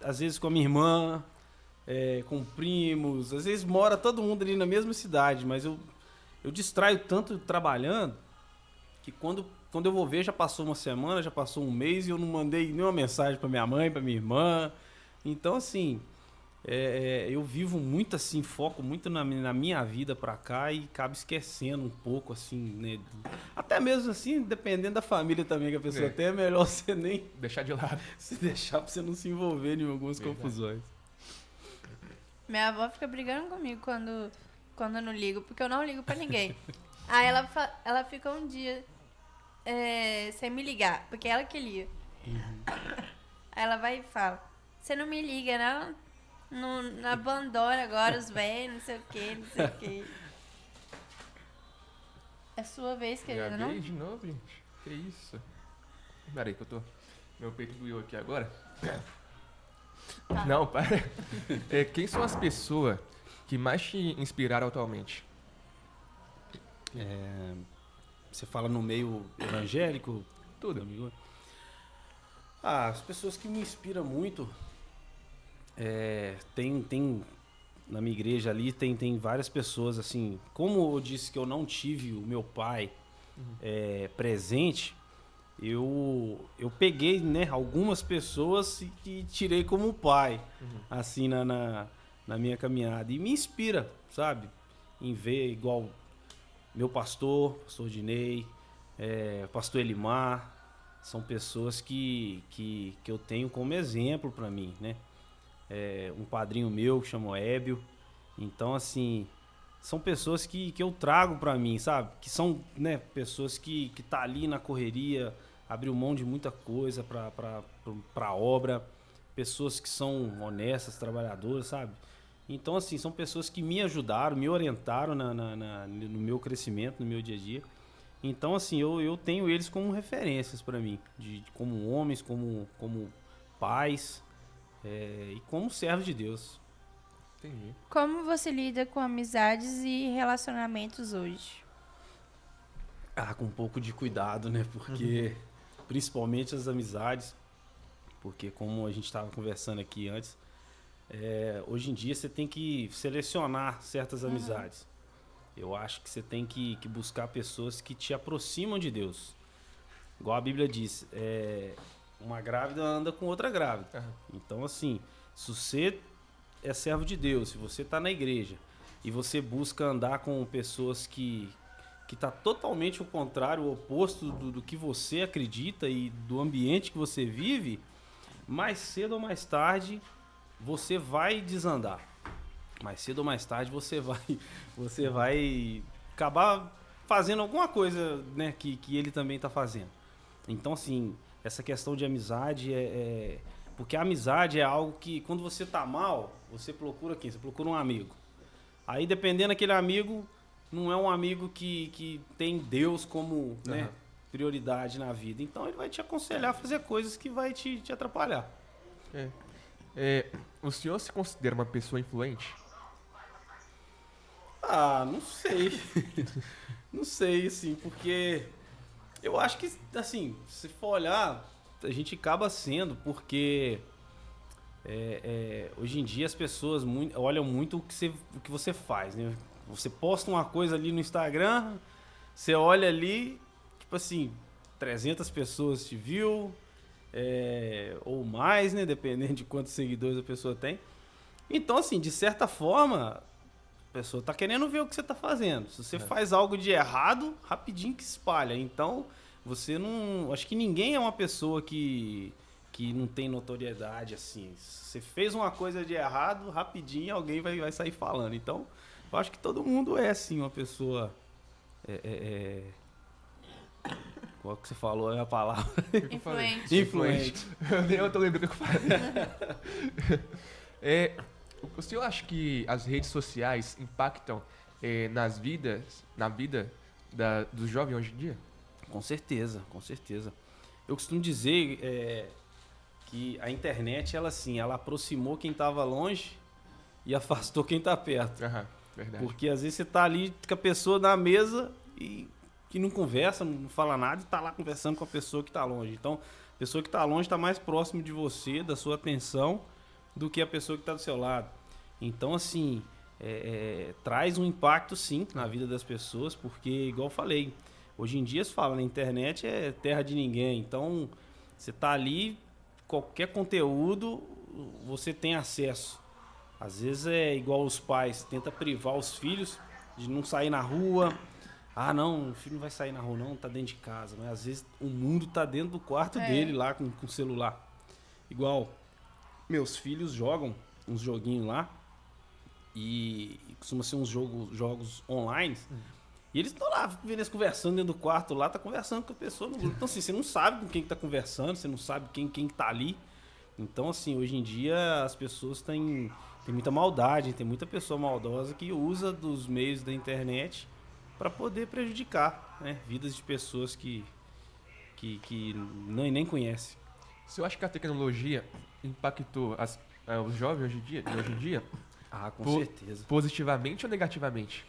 Speaker 3: às vezes com a minha irmã, com primos, às vezes mora todo mundo ali na mesma cidade, mas eu distraio tanto trabalhando que quando eu vou ver já passou uma semana, já passou um mês e eu não mandei nenhuma mensagem pra minha mãe, pra minha irmã. Então, assim, eu vivo muito assim, foco muito na minha vida pra cá e acabo esquecendo um pouco, assim, né? Até mesmo assim, dependendo da família também que a pessoa tem, é melhor você nem
Speaker 1: Deixar de lado.
Speaker 3: se deixar pra você não se envolver em algumas confusões.
Speaker 2: Minha avó fica brigando comigo quando eu não ligo, porque eu não ligo pra ninguém. Aí ela fica um dia sem me ligar, porque ela que liga. Aí ela vai e fala, você não me liga, não abandona agora os velhos, não sei o que. É sua vez, querida, não?
Speaker 1: De novo, gente. Que isso? Peraí que eu tô... Meu peito doeu aqui agora. Não, para. Quem são as pessoas que mais te inspiraram atualmente?
Speaker 3: Você fala no meio evangélico?
Speaker 1: Tudo.
Speaker 3: Amigo? As pessoas que me inspiram muito, tem na minha igreja ali, tem várias pessoas, assim, como eu disse que eu não tive o meu pai presente, eu peguei, né, algumas pessoas e tirei como pai, assim, na minha caminhada. E me inspira, sabe? Em ver igual meu pastor Dinei, pastor Elimar, são pessoas que eu tenho como exemplo para mim, né? Um padrinho meu que chama Hébio. Então, assim, são pessoas que eu trago para mim, sabe? Que são, né, pessoas que tá ali na correria, abriu mão de muita coisa para obra, pessoas que são honestas, trabalhadoras, sabe? Então, assim, são pessoas que me ajudaram, me orientaram no meu crescimento, no meu dia a dia. Então, assim, eu tenho eles como referências para mim, como homens, como pais e como servos de Deus.
Speaker 1: Entendi.
Speaker 2: Como você lida com amizades e relacionamentos hoje?
Speaker 3: Com um pouco de cuidado, né? Porque, principalmente as amizades, porque como a gente estava conversando aqui antes, hoje em dia você tem que selecionar certas amizades. Eu acho que você tem que buscar pessoas que te aproximam de Deus. Igual a Bíblia diz, uma grávida anda com outra grávida. Então, assim, se você é servo de Deus, se você está na igreja e você busca andar com pessoas que que está totalmente o contrário, o oposto do que você acredita e do ambiente que você vive, mais cedo ou mais tarde você vai desandar. Mais cedo ou mais tarde você vai acabar fazendo alguma coisa, né, que ele também está fazendo. Então, assim, essa questão de amizade porque a amizade é algo que, quando você tá mal, você procura quem? Você procura um amigo. Aí, dependendo daquele amigo, não é um amigo que tem Deus como, né, prioridade na vida. Então, ele vai te aconselhar a fazer coisas que vai te atrapalhar.
Speaker 1: O senhor se considera uma pessoa influente?
Speaker 3: Ah, não sei. Não sei, assim, porque eu acho que, assim, se for olhar, a gente acaba sendo, porque hoje em dia as pessoas olham muito o que você faz, né? Você posta uma coisa ali no Instagram, você olha ali, tipo assim, 300 pessoas te viu, ou mais, né? Dependendo de quantos seguidores a pessoa tem. Então, assim, de certa forma, a pessoa tá querendo ver o que você tá fazendo. Se você faz algo de errado, rapidinho que espalha. Então, você não... Acho que ninguém é uma pessoa que não tem notoriedade, assim. Se você fez uma coisa de errado, rapidinho alguém vai sair falando. Então, eu acho que todo mundo é, assim, uma pessoa... Qual que você falou é a palavra?
Speaker 2: Influente.
Speaker 3: Influente.
Speaker 1: Eu tô lembrando o que eu falei. O senhor acha que as redes sociais impactam na vida do jovem hoje em dia?
Speaker 3: Com certeza, com certeza. Eu costumo dizer que a internet, ela assim, ela aproximou quem estava longe e afastou quem está perto.
Speaker 1: Verdade.
Speaker 3: Porque às vezes você tá ali com a pessoa na mesa e que não conversa, não fala nada e tá lá conversando com a pessoa que está longe. Então, a pessoa que está longe está mais próximo de você, da sua atenção, do que a pessoa que está do seu lado. Então, assim, traz um impacto, sim, na vida das pessoas, porque, igual eu falei, hoje em dia se fala, na internet é terra de ninguém. Então, você tá ali, qualquer conteúdo, você tem acesso. Às vezes é igual os pais, tenta privar os filhos de não sair na rua. Ah, não, o filho não vai sair na rua não, tá dentro de casa. Mas às vezes o mundo tá dentro do quarto dele lá com o celular. Igual, meus filhos jogam uns joguinhos lá e costuma ser uns jogos online. E eles estão lá, vendo eles conversando dentro do quarto lá, tá conversando com a pessoa no grupo. Então, assim, você não sabe com quem que tá conversando, você não sabe quem que tá ali. Então, assim, hoje em dia as pessoas têm muita maldade, tem muita pessoa maldosa que usa dos meios da internet para poder prejudicar, né, vidas de pessoas que nem conhecem.
Speaker 1: Você acha que a tecnologia impactou os jovens de hoje em dia?
Speaker 3: Ah, com certeza.
Speaker 1: Positivamente ou negativamente?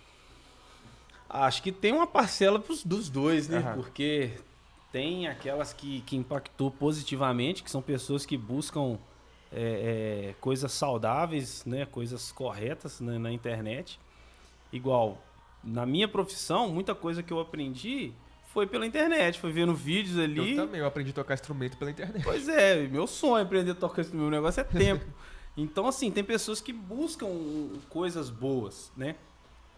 Speaker 3: Acho que tem uma parcela dos dois, né?
Speaker 1: Aham.
Speaker 3: Porque tem aquelas que impactou positivamente, que são pessoas que buscam coisas saudáveis, né? Coisas corretas, né? Na internet. Igual, na minha profissão, muita coisa que eu aprendi foi pela internet, foi vendo vídeos ali.
Speaker 1: Eu também, eu aprendi a tocar instrumento pela internet.
Speaker 3: Pois é, meu sonho é aprender a tocar esse meu negócio é tempo. Então, assim, tem pessoas que buscam coisas boas, né?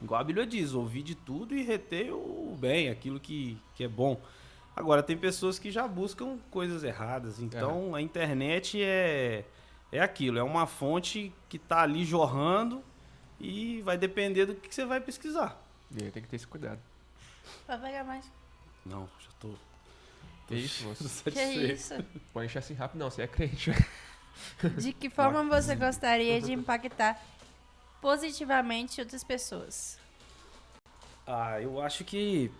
Speaker 3: Igual a Bíblia diz, ouvir de tudo e reter o bem, aquilo que é bom. Agora, tem pessoas que já buscam coisas erradas. Então, a internet é aquilo, é uma fonte que tá ali jorrando e vai depender do que você vai pesquisar.
Speaker 1: E aí tem que ter esse cuidado.
Speaker 2: Vai pegar mais.
Speaker 3: Não, já tô
Speaker 1: Que isso, moço?
Speaker 2: Que
Speaker 3: satisfeito.
Speaker 2: isso?
Speaker 1: Pode encher assim rápido não, você é crente.
Speaker 2: De que forma você gostaria de impactar positivamente outras pessoas?
Speaker 3: Ah, eu acho que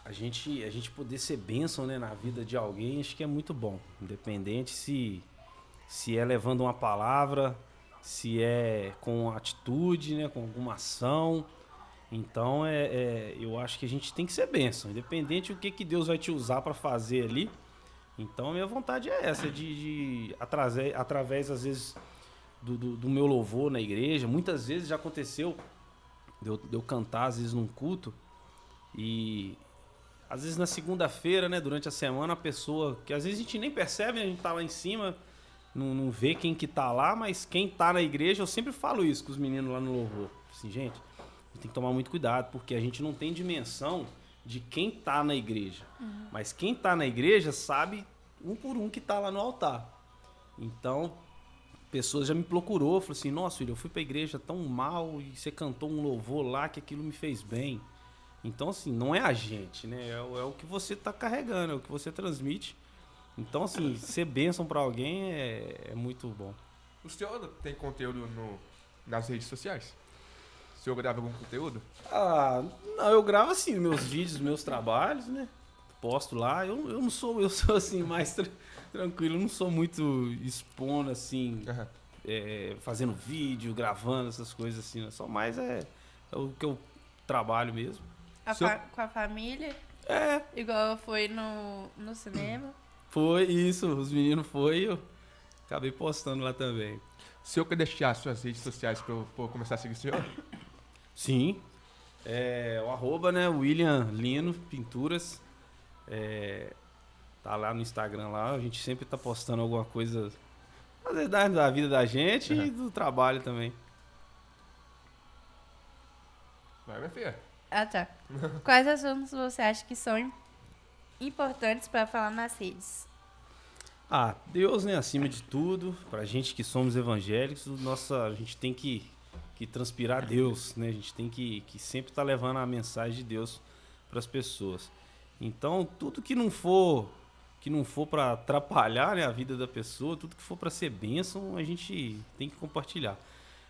Speaker 3: a gente poder ser bênção, né, na vida de alguém, acho que é muito bom. Independente se é levando uma palavra, se é com atitude, né, com alguma ação. Então, eu acho que a gente tem que ser bênção, independente do que Deus vai te usar para fazer ali. Então, a minha vontade é essa, através às vezes, do meu louvor na igreja. Muitas vezes já aconteceu de eu cantar, às vezes, num culto, e às vezes na segunda-feira, né, durante a semana, a pessoa, que às vezes a gente nem percebe, né, a gente tá lá em cima, não vê quem que tá lá, mas quem tá na igreja, eu sempre falo isso com os meninos lá no louvor. Assim, gente, gente tem que tomar muito cuidado, porque a gente não tem dimensão de quem tá na igreja. Mas quem tá na igreja sabe um por um que tá lá no altar. Então, pessoas já me procurou, falou assim, nossa, filho, eu fui pra igreja tão mal e você cantou um louvor lá que aquilo me fez bem. Então, assim, não é a gente, né? É o que você tá carregando, é o que você transmite. Então, assim, ser bênção pra alguém é muito bom.
Speaker 1: O senhor tem conteúdo nas redes sociais? O senhor grava algum conteúdo?
Speaker 3: Ah, não, eu gravo assim, meus vídeos, meus trabalhos, né? Posto lá. Eu sou assim, mais tranquilo, eu não sou muito expondo, assim,
Speaker 1: Aham.
Speaker 3: fazendo vídeo, gravando, essas coisas assim. Né? Só mais é o que eu trabalho mesmo.
Speaker 2: Com a família,
Speaker 3: É,
Speaker 2: igual foi no cinema.
Speaker 3: foi isso, os meninos eu acabei postando lá também.
Speaker 1: O senhor quer deixar suas redes sociais pra eu começar a seguir o senhor?
Speaker 3: Sim. O arroba, né? William Lino Pinturas. Tá lá no Instagram lá. A gente sempre tá postando alguma coisa da vida da gente e do trabalho também.
Speaker 1: Vai, minha filha.
Speaker 2: Ah, tá. Quais assuntos você acha que são importantes para falar nas redes?
Speaker 3: Ah, Deus, né? Acima de tudo. Pra gente que somos evangélicos, a gente tem que transpirar Deus, né? A gente tem que sempre estar levando a mensagem de Deus para as pessoas. Então, tudo que não for para atrapalhar, né, a vida da pessoa, tudo que for para ser bênção, a gente tem que compartilhar.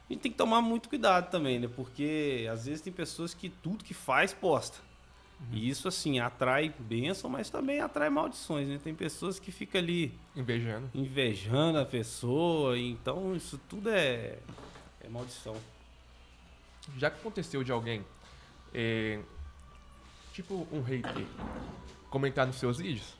Speaker 3: A gente tem que tomar muito cuidado também, né? Porque às vezes tem pessoas que tudo que faz posta. E isso, assim, atrai bênção, mas também atrai maldições, né? Tem pessoas que ficam ali invejando a pessoa, então isso tudo é maldição.
Speaker 1: Já que aconteceu de alguém, tipo um hater, comentar nos seus vídeos?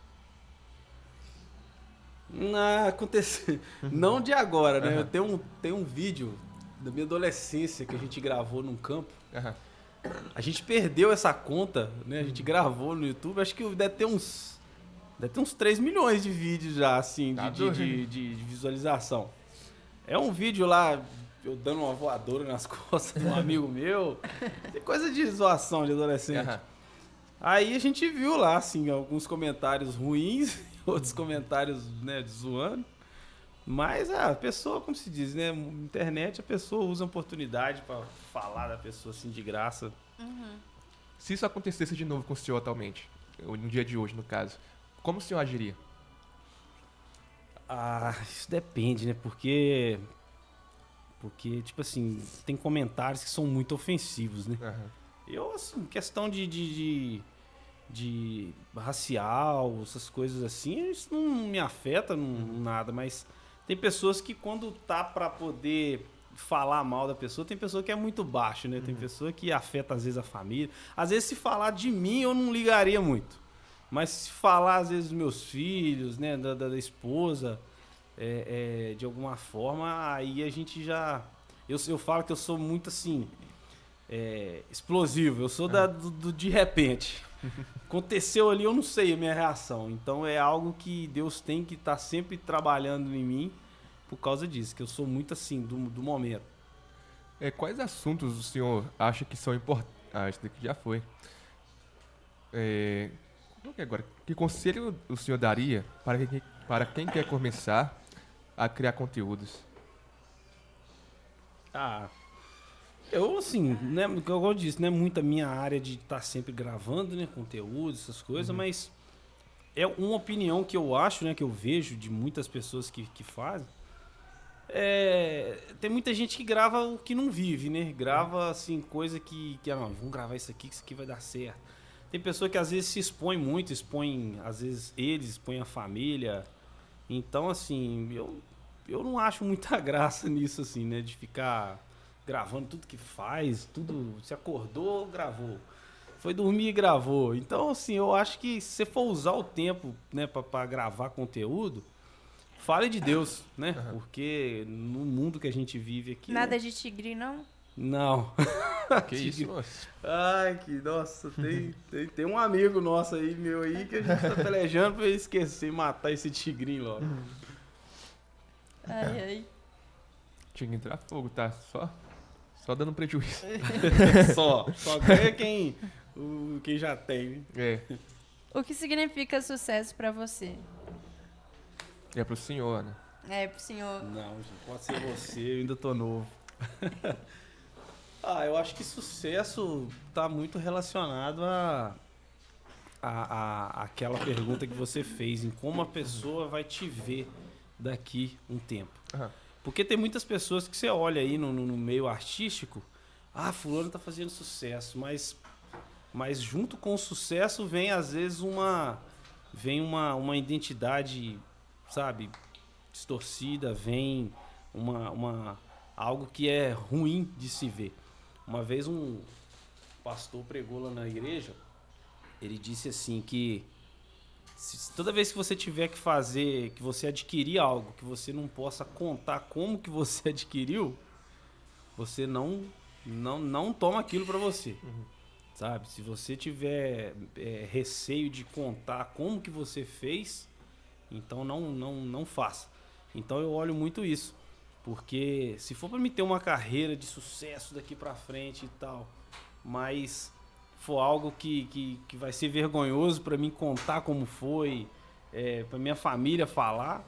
Speaker 3: Não, aconteceu. Não de agora, né? Eu tenho um vídeo da minha adolescência que a gente gravou num campo.
Speaker 1: Aham.
Speaker 3: A gente perdeu essa conta, né? A gente gravou no YouTube, acho que deve ter uns 3 milhões de vídeos já, assim,
Speaker 1: Tá
Speaker 3: de
Speaker 1: doido.
Speaker 3: visualização. É um vídeo lá, eu dando uma voadora nas costas de um amigo meu. Tem coisa de zoação de adolescente.
Speaker 1: Aham.
Speaker 3: Aí a gente viu lá, assim, alguns comentários ruins, outros comentários, né, zoando. Mas a pessoa, como se diz, né? Internet, a pessoa usa a oportunidade pra falar da pessoa assim de graça.
Speaker 1: Se isso acontecesse de novo com o senhor atualmente, ou no dia de hoje, no caso, como o senhor agiria?
Speaker 3: Ah, isso depende, né? Porque, tipo assim, tem comentários que são muito ofensivos, né?
Speaker 1: Aham.
Speaker 3: Eu, assim, questão de racial, essas coisas assim, isso não me afeta, nada, mas tem pessoas que quando tá pra poder falar mal da pessoa, tem pessoa que é muito baixo, né? Tem pessoa que afeta às vezes a família. Às vezes se falar de mim eu não ligaria muito. Mas se falar às vezes dos meus filhos, né, da esposa, de alguma forma, aí a gente já... Eu falo que eu sou muito assim, explosivo, eu sou do de repente. Aconteceu ali, eu não sei a minha reação. Então é algo que Deus tem que estar sempre trabalhando em mim por causa disso, que eu sou muito assim, do momento.
Speaker 1: Quais assuntos o senhor acha que são importantes? Ah, esse daqui já foi. Qual que é agora? Que conselho o senhor daria para quem quer começar a criar conteúdos?
Speaker 3: Ah, eu assim, né, como eu disse, não é muito a minha área de estar sempre gravando, né, conteúdo, essas coisas, mas é uma opinião que eu acho, né, que eu vejo de muitas pessoas que fazem. Tem muita gente que grava o que não vive, né? Grava assim, coisa que não, vamos gravar isso aqui, que isso aqui vai dar certo. Tem pessoa que às vezes se expõe muito, às vezes eles expõem a família. Então, assim, eu não acho muita graça nisso, assim, né? De ficar gravando tudo que faz, tudo. Se acordou, gravou. Foi dormir e gravou. Então, assim, eu acho que se você for usar o tempo, né, pra gravar conteúdo, fale de Deus, né? Porque no mundo que a gente vive aqui...
Speaker 2: Nada de tigre, não?
Speaker 3: Não.
Speaker 1: Que isso, moço?
Speaker 3: Ai, que nossa, tem um amigo nosso aí, meu aí, que a gente tá pelejando pra ele esquecer e matar esse tigrinho logo.
Speaker 2: Ai, ai.
Speaker 1: Tinha que entrar fogo, tá? Só dando prejuízo.
Speaker 3: Só ganha quem já tem.
Speaker 1: É.
Speaker 2: O que significa sucesso pra você?
Speaker 1: É pro senhor, né?
Speaker 2: É, pro senhor.
Speaker 3: Não, gente, pode ser você, eu ainda tô novo. Eu acho que sucesso tá muito relacionado a aquela pergunta que você fez, em como a pessoa vai te ver daqui um tempo.
Speaker 1: Aham.
Speaker 3: Porque tem muitas pessoas que você olha aí no meio artístico, fulano tá fazendo sucesso, mas junto com o sucesso vem às vezes uma identidade, sabe, distorcida, vem algo que é ruim de se ver. Uma vez um pastor pregou lá na igreja, ele disse assim que toda vez que você tiver que fazer, que você adquirir algo que você não possa contar como que você adquiriu, você não toma aquilo para você. Sabe? Se você tiver receio de contar como que você fez, então não faça. Então eu olho muito isso. Porque se for para me ter uma carreira de sucesso daqui para frente e tal, mas for algo que vai ser vergonhoso para mim contar como foi, para minha família falar,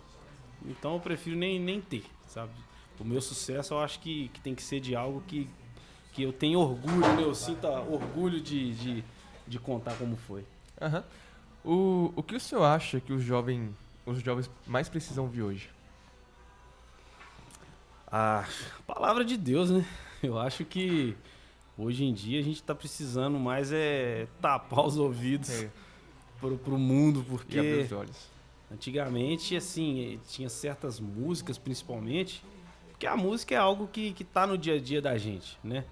Speaker 3: então eu prefiro nem ter, sabe? O meu sucesso eu acho que tem que ser de algo que eu tenho orgulho, né? Eu sinto orgulho de contar como foi.
Speaker 1: Aham. O que o senhor acha que os jovens mais precisam ouvir hoje?
Speaker 3: A palavra de Deus, né? Eu acho que hoje em dia a gente tá precisando mais tapar os ouvidos pro mundo,
Speaker 1: E abrir
Speaker 3: porque
Speaker 1: os olhos.
Speaker 3: antigamente, assim, tinha certas músicas, principalmente, porque a música é algo que tá no dia a dia da gente, né?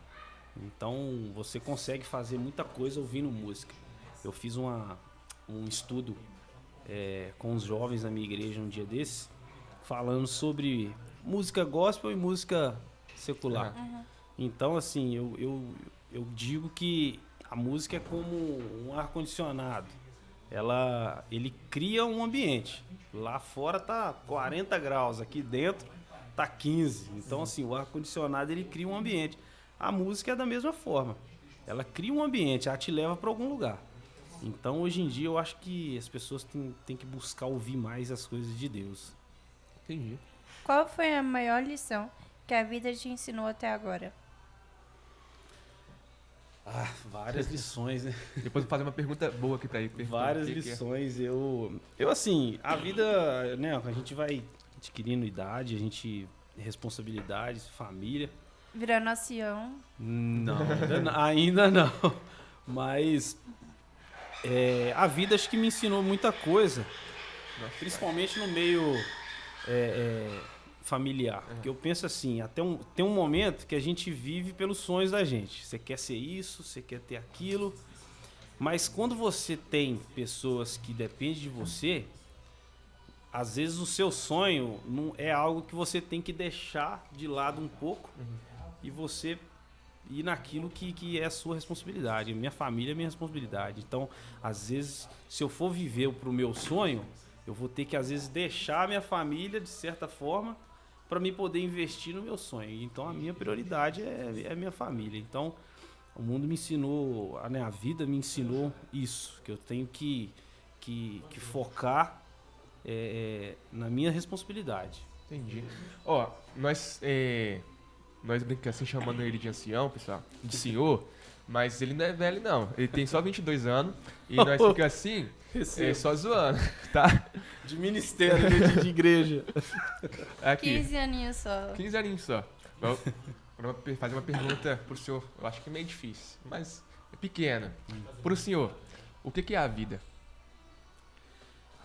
Speaker 3: Então, você consegue fazer muita coisa ouvindo música. Eu fiz um estudo com os jovens da minha igreja um dia desses, falando sobre música gospel e música secular. Então, assim, eu digo que a música é como um ar-condicionado. Ele cria um ambiente. Lá fora tá 40 graus, aqui dentro tá 15. Então, assim, o ar-condicionado ele cria um ambiente. A música é da mesma forma. Ela cria um ambiente, ela te leva para algum lugar. Então, hoje em dia, eu acho que as pessoas têm que buscar ouvir mais as coisas de Deus.
Speaker 1: Entendi.
Speaker 2: Qual foi a maior lição que a vida te ensinou até agora?
Speaker 3: Várias lições, né?
Speaker 1: Depois eu vou fazer uma pergunta boa aqui pra ele.
Speaker 3: Várias lições. Eu assim, a vida, né? A gente vai adquirindo idade, responsabilidades, família.
Speaker 2: Virando ancião.
Speaker 3: Não, ainda não. Mas a vida acho que me ensinou muita coisa, principalmente no meio familiar. Porque eu penso assim, tem um momento que a gente vive pelos sonhos da gente. Você quer ser isso, você quer ter aquilo. Mas quando você tem pessoas que dependem de você, às vezes o seu sonho não é algo que você tem que deixar de lado um pouco e você ir naquilo que é a sua responsabilidade. Minha família é minha responsabilidade. Então, às vezes, se eu for viver pro meu sonho, eu vou ter que, às vezes, deixar a minha família, de certa forma, para me poder investir no meu sonho. Então, a minha prioridade é a minha família. Então, o mundo me ensinou, a vida me ensinou isso, que eu tenho que focar na minha responsabilidade.
Speaker 1: Entendi. Ó, nós brincamos assim, chamando ele de ancião, pessoal, de senhor, mas ele não é velho, não. Ele tem só 22 anos e nós ficamos assim, só zoando, tá?
Speaker 3: De ministério, de igreja.
Speaker 1: Aqui,
Speaker 2: 15 aninhos só.
Speaker 1: 15 aninhos só. Vou fazer uma pergunta pro senhor, eu acho que é meio difícil, mas é pequena. Pro senhor, o que é a vida?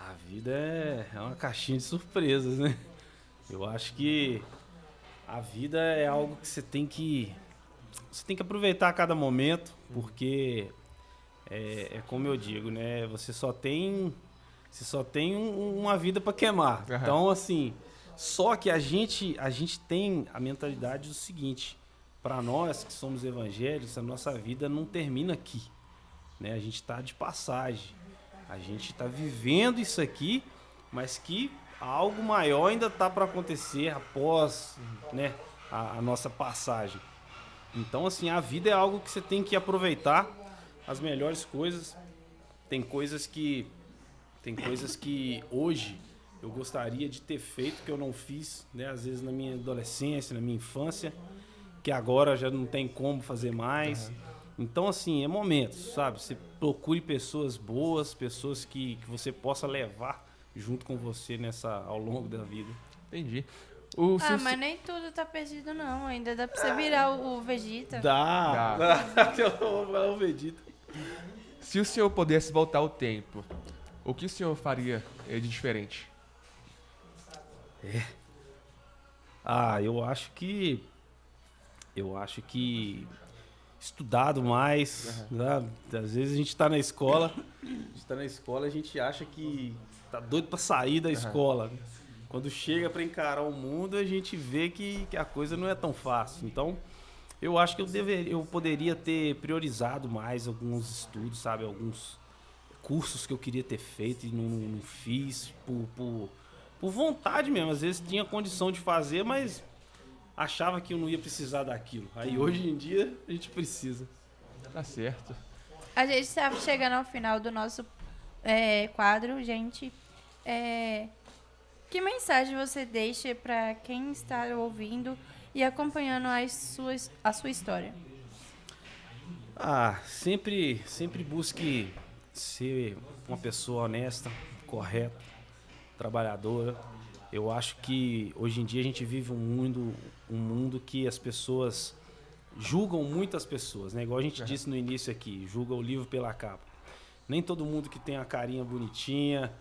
Speaker 3: A vida é uma caixinha de surpresas, né? Eu acho que a vida é algo que você tem que aproveitar a cada momento, porque como eu digo, né? Você só tem uma vida para queimar.
Speaker 1: Uhum.
Speaker 3: Então, assim, só que a gente tem a mentalidade do seguinte: para nós que somos evangélicos, a nossa vida não termina aqui, né? A gente está de passagem, a gente está vivendo isso aqui, mas que algo maior ainda está para acontecer após, né, a nossa passagem. Então, assim, a vida é algo que você tem que aproveitar as melhores coisas. Tem coisas que hoje eu gostaria de ter feito que eu não fiz, né? Às vezes na minha adolescência, na minha infância, que agora já não tem como fazer mais. Então, assim, é momentos, sabe? Você procure pessoas boas, pessoas que você possa levar junto com você ao longo da vida.
Speaker 1: Entendi.
Speaker 2: Mas nem tudo tá perdido, não. Ainda dá pra você virar o Vegeta.
Speaker 3: Dá. O Vegeta.
Speaker 1: Se o senhor pudesse voltar ao tempo, o que o senhor faria de diferente?
Speaker 3: Eu acho que estudado mais, né? Às vezes a gente tá na escola, a gente acha que tá doido pra sair da escola, né? Quando chega pra encarar o mundo, a gente vê que a coisa não é tão fácil. Então, eu acho que eu poderia ter priorizado mais alguns estudos, sabe? Alguns cursos que eu queria ter feito e não fiz por vontade mesmo. Às vezes tinha condição de fazer, mas achava que eu não ia precisar daquilo. Aí hoje em dia a gente precisa.
Speaker 1: Tá certo.
Speaker 2: A gente está chegando ao final do nosso quadro, gente. Que mensagem você deixa para quem está ouvindo e acompanhando a sua história?
Speaker 3: Sempre busque ser uma pessoa honesta, correta, trabalhadora. Eu acho que hoje em dia a gente vive um mundo que as pessoas julgam muitas pessoas, né? Igual a gente disse no início aqui, julga o livro pela capa. Nem todo mundo que tem a carinha bonitinha,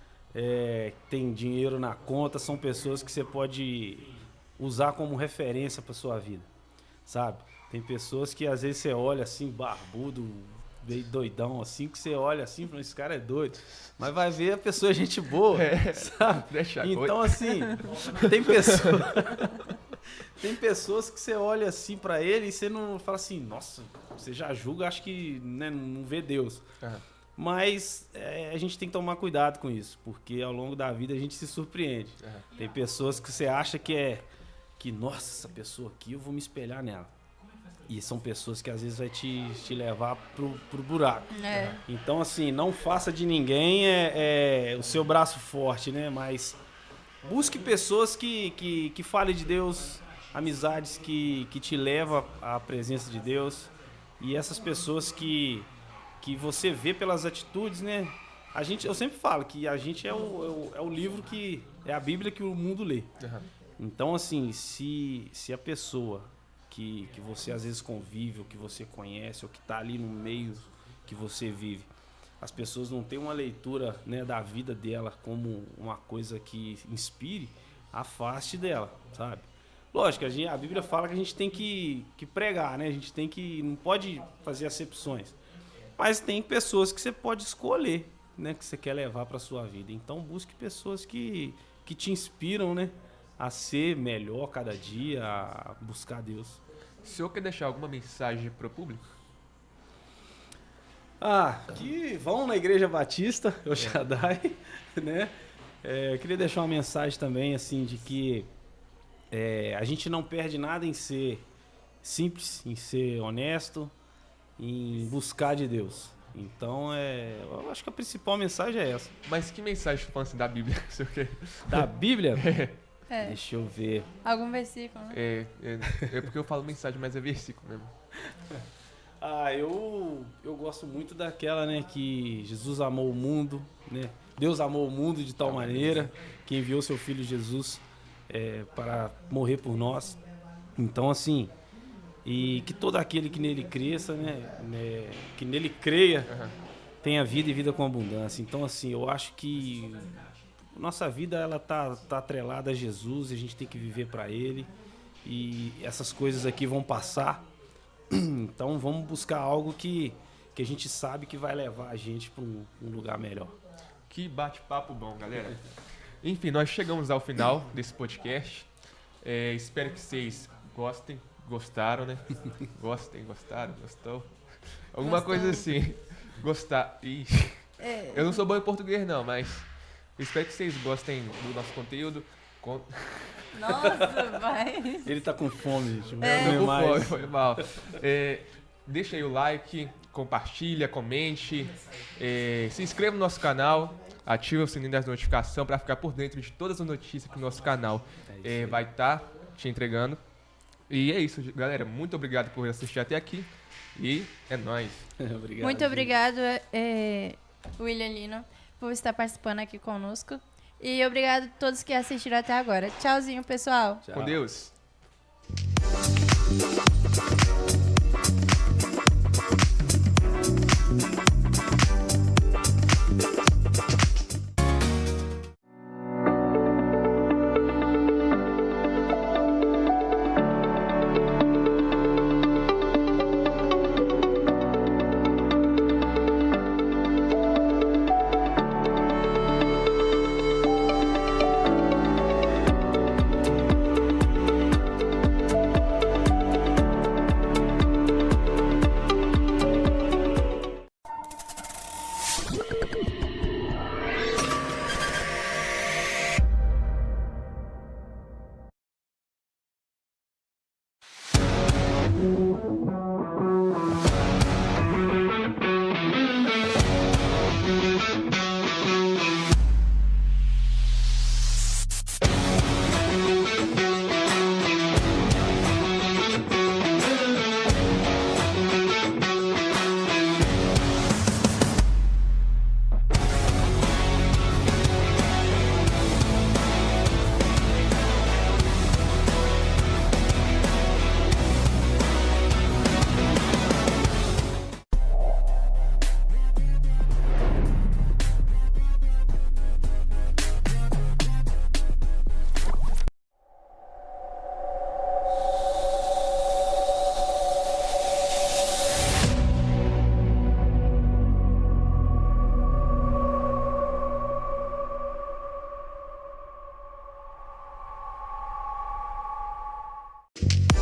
Speaker 3: tem dinheiro na conta, são pessoas que você pode usar como referência para sua vida, sabe? Tem pessoas que às vezes você olha assim, barbudo, meio doidão, assim, que você olha assim e fala, esse cara é doido. Mas vai ver a pessoa é gente boa, sabe?
Speaker 1: Deixa
Speaker 3: então, assim, tem pessoas que você olha assim pra ele e você não fala assim, nossa, você já julga, acho que, né, não vê Deus. Mas a gente tem que tomar cuidado com isso, porque ao longo da vida a gente se surpreende. Tem pessoas que você acha que nossa, essa pessoa aqui, eu vou me espelhar nela. E são pessoas que às vezes vai te levar pro buraco. Então, assim, não faça de ninguém o seu braço forte, né? Mas busque pessoas que falem de Deus, amizades que te levam à presença de Deus. E essas pessoas que você vê pelas atitudes, né? Eu sempre falo que a gente é o livro é a Bíblia que o mundo lê. Então, assim, se a pessoa que você às vezes convive, ou que você conhece, ou que está ali no meio que você vive, as pessoas não têm uma leitura, né, da vida dela como uma coisa que inspire, afaste dela, sabe? Lógico, a Bíblia fala que a gente tem que pregar, né? A gente não pode fazer acepções. Mas tem pessoas que você pode escolher, né, que você quer levar para sua vida. Então busque pessoas que te inspiram, né, a ser melhor cada dia, a buscar Deus.
Speaker 1: O senhor quer deixar alguma mensagem pro público?
Speaker 3: Que vão na Igreja Batista, El Shaddai, né? Queria deixar uma mensagem também, assim, de que a gente não perde nada em ser simples, em ser honesto, em buscar de Deus. Então, eu acho que a principal mensagem é essa.
Speaker 1: Mas que mensagem falando assim da Bíblia? O senhor quer?
Speaker 3: Da Bíblia? Deixa eu ver.
Speaker 2: Algum versículo, né?
Speaker 1: É porque eu falo mensagem, mas é versículo mesmo.
Speaker 3: Eu gosto muito daquela, né, que Jesus amou o mundo, né? Deus amou o mundo de tal maneira que enviou seu Filho Jesus para morrer por nós. Então, assim, e que todo aquele que nele cresça, né, que nele creia, tenha vida e vida com abundância. Então, assim, eu acho que nossa vida ela tá atrelada a Jesus, e a gente tem que viver para Ele, e essas coisas aqui vão passar. Então vamos buscar algo que a gente sabe que vai levar a gente para um lugar melhor.
Speaker 1: Que bate-papo bom, galera. Enfim, nós chegamos ao final desse podcast. Espero que vocês gostaram, né? Gostaram, gostou? Alguma coisa assim. Gostar. Eu não sou bom em português não, mas espero que vocês gostem do nosso conteúdo. Com-
Speaker 2: Nossa, vai.
Speaker 3: Ele tá com fome, gente.
Speaker 1: Tô
Speaker 3: Não
Speaker 1: com
Speaker 3: mais.
Speaker 1: fome, foi mal. Deixa aí o like, compartilha, comente, se inscreva no nosso canal, ativa o sininho das notificações para ficar por dentro de todas as notícias que o nosso canal vai estar te entregando. E é isso, galera. Muito obrigado por assistir até aqui. E é nóis.
Speaker 3: Obrigado,
Speaker 2: Muito
Speaker 3: gente.
Speaker 2: obrigado, William Lino, por estar participando aqui conosco. E obrigado a todos que assistiram até agora. Tchauzinho, pessoal.
Speaker 3: Tchau.
Speaker 1: Com Deus.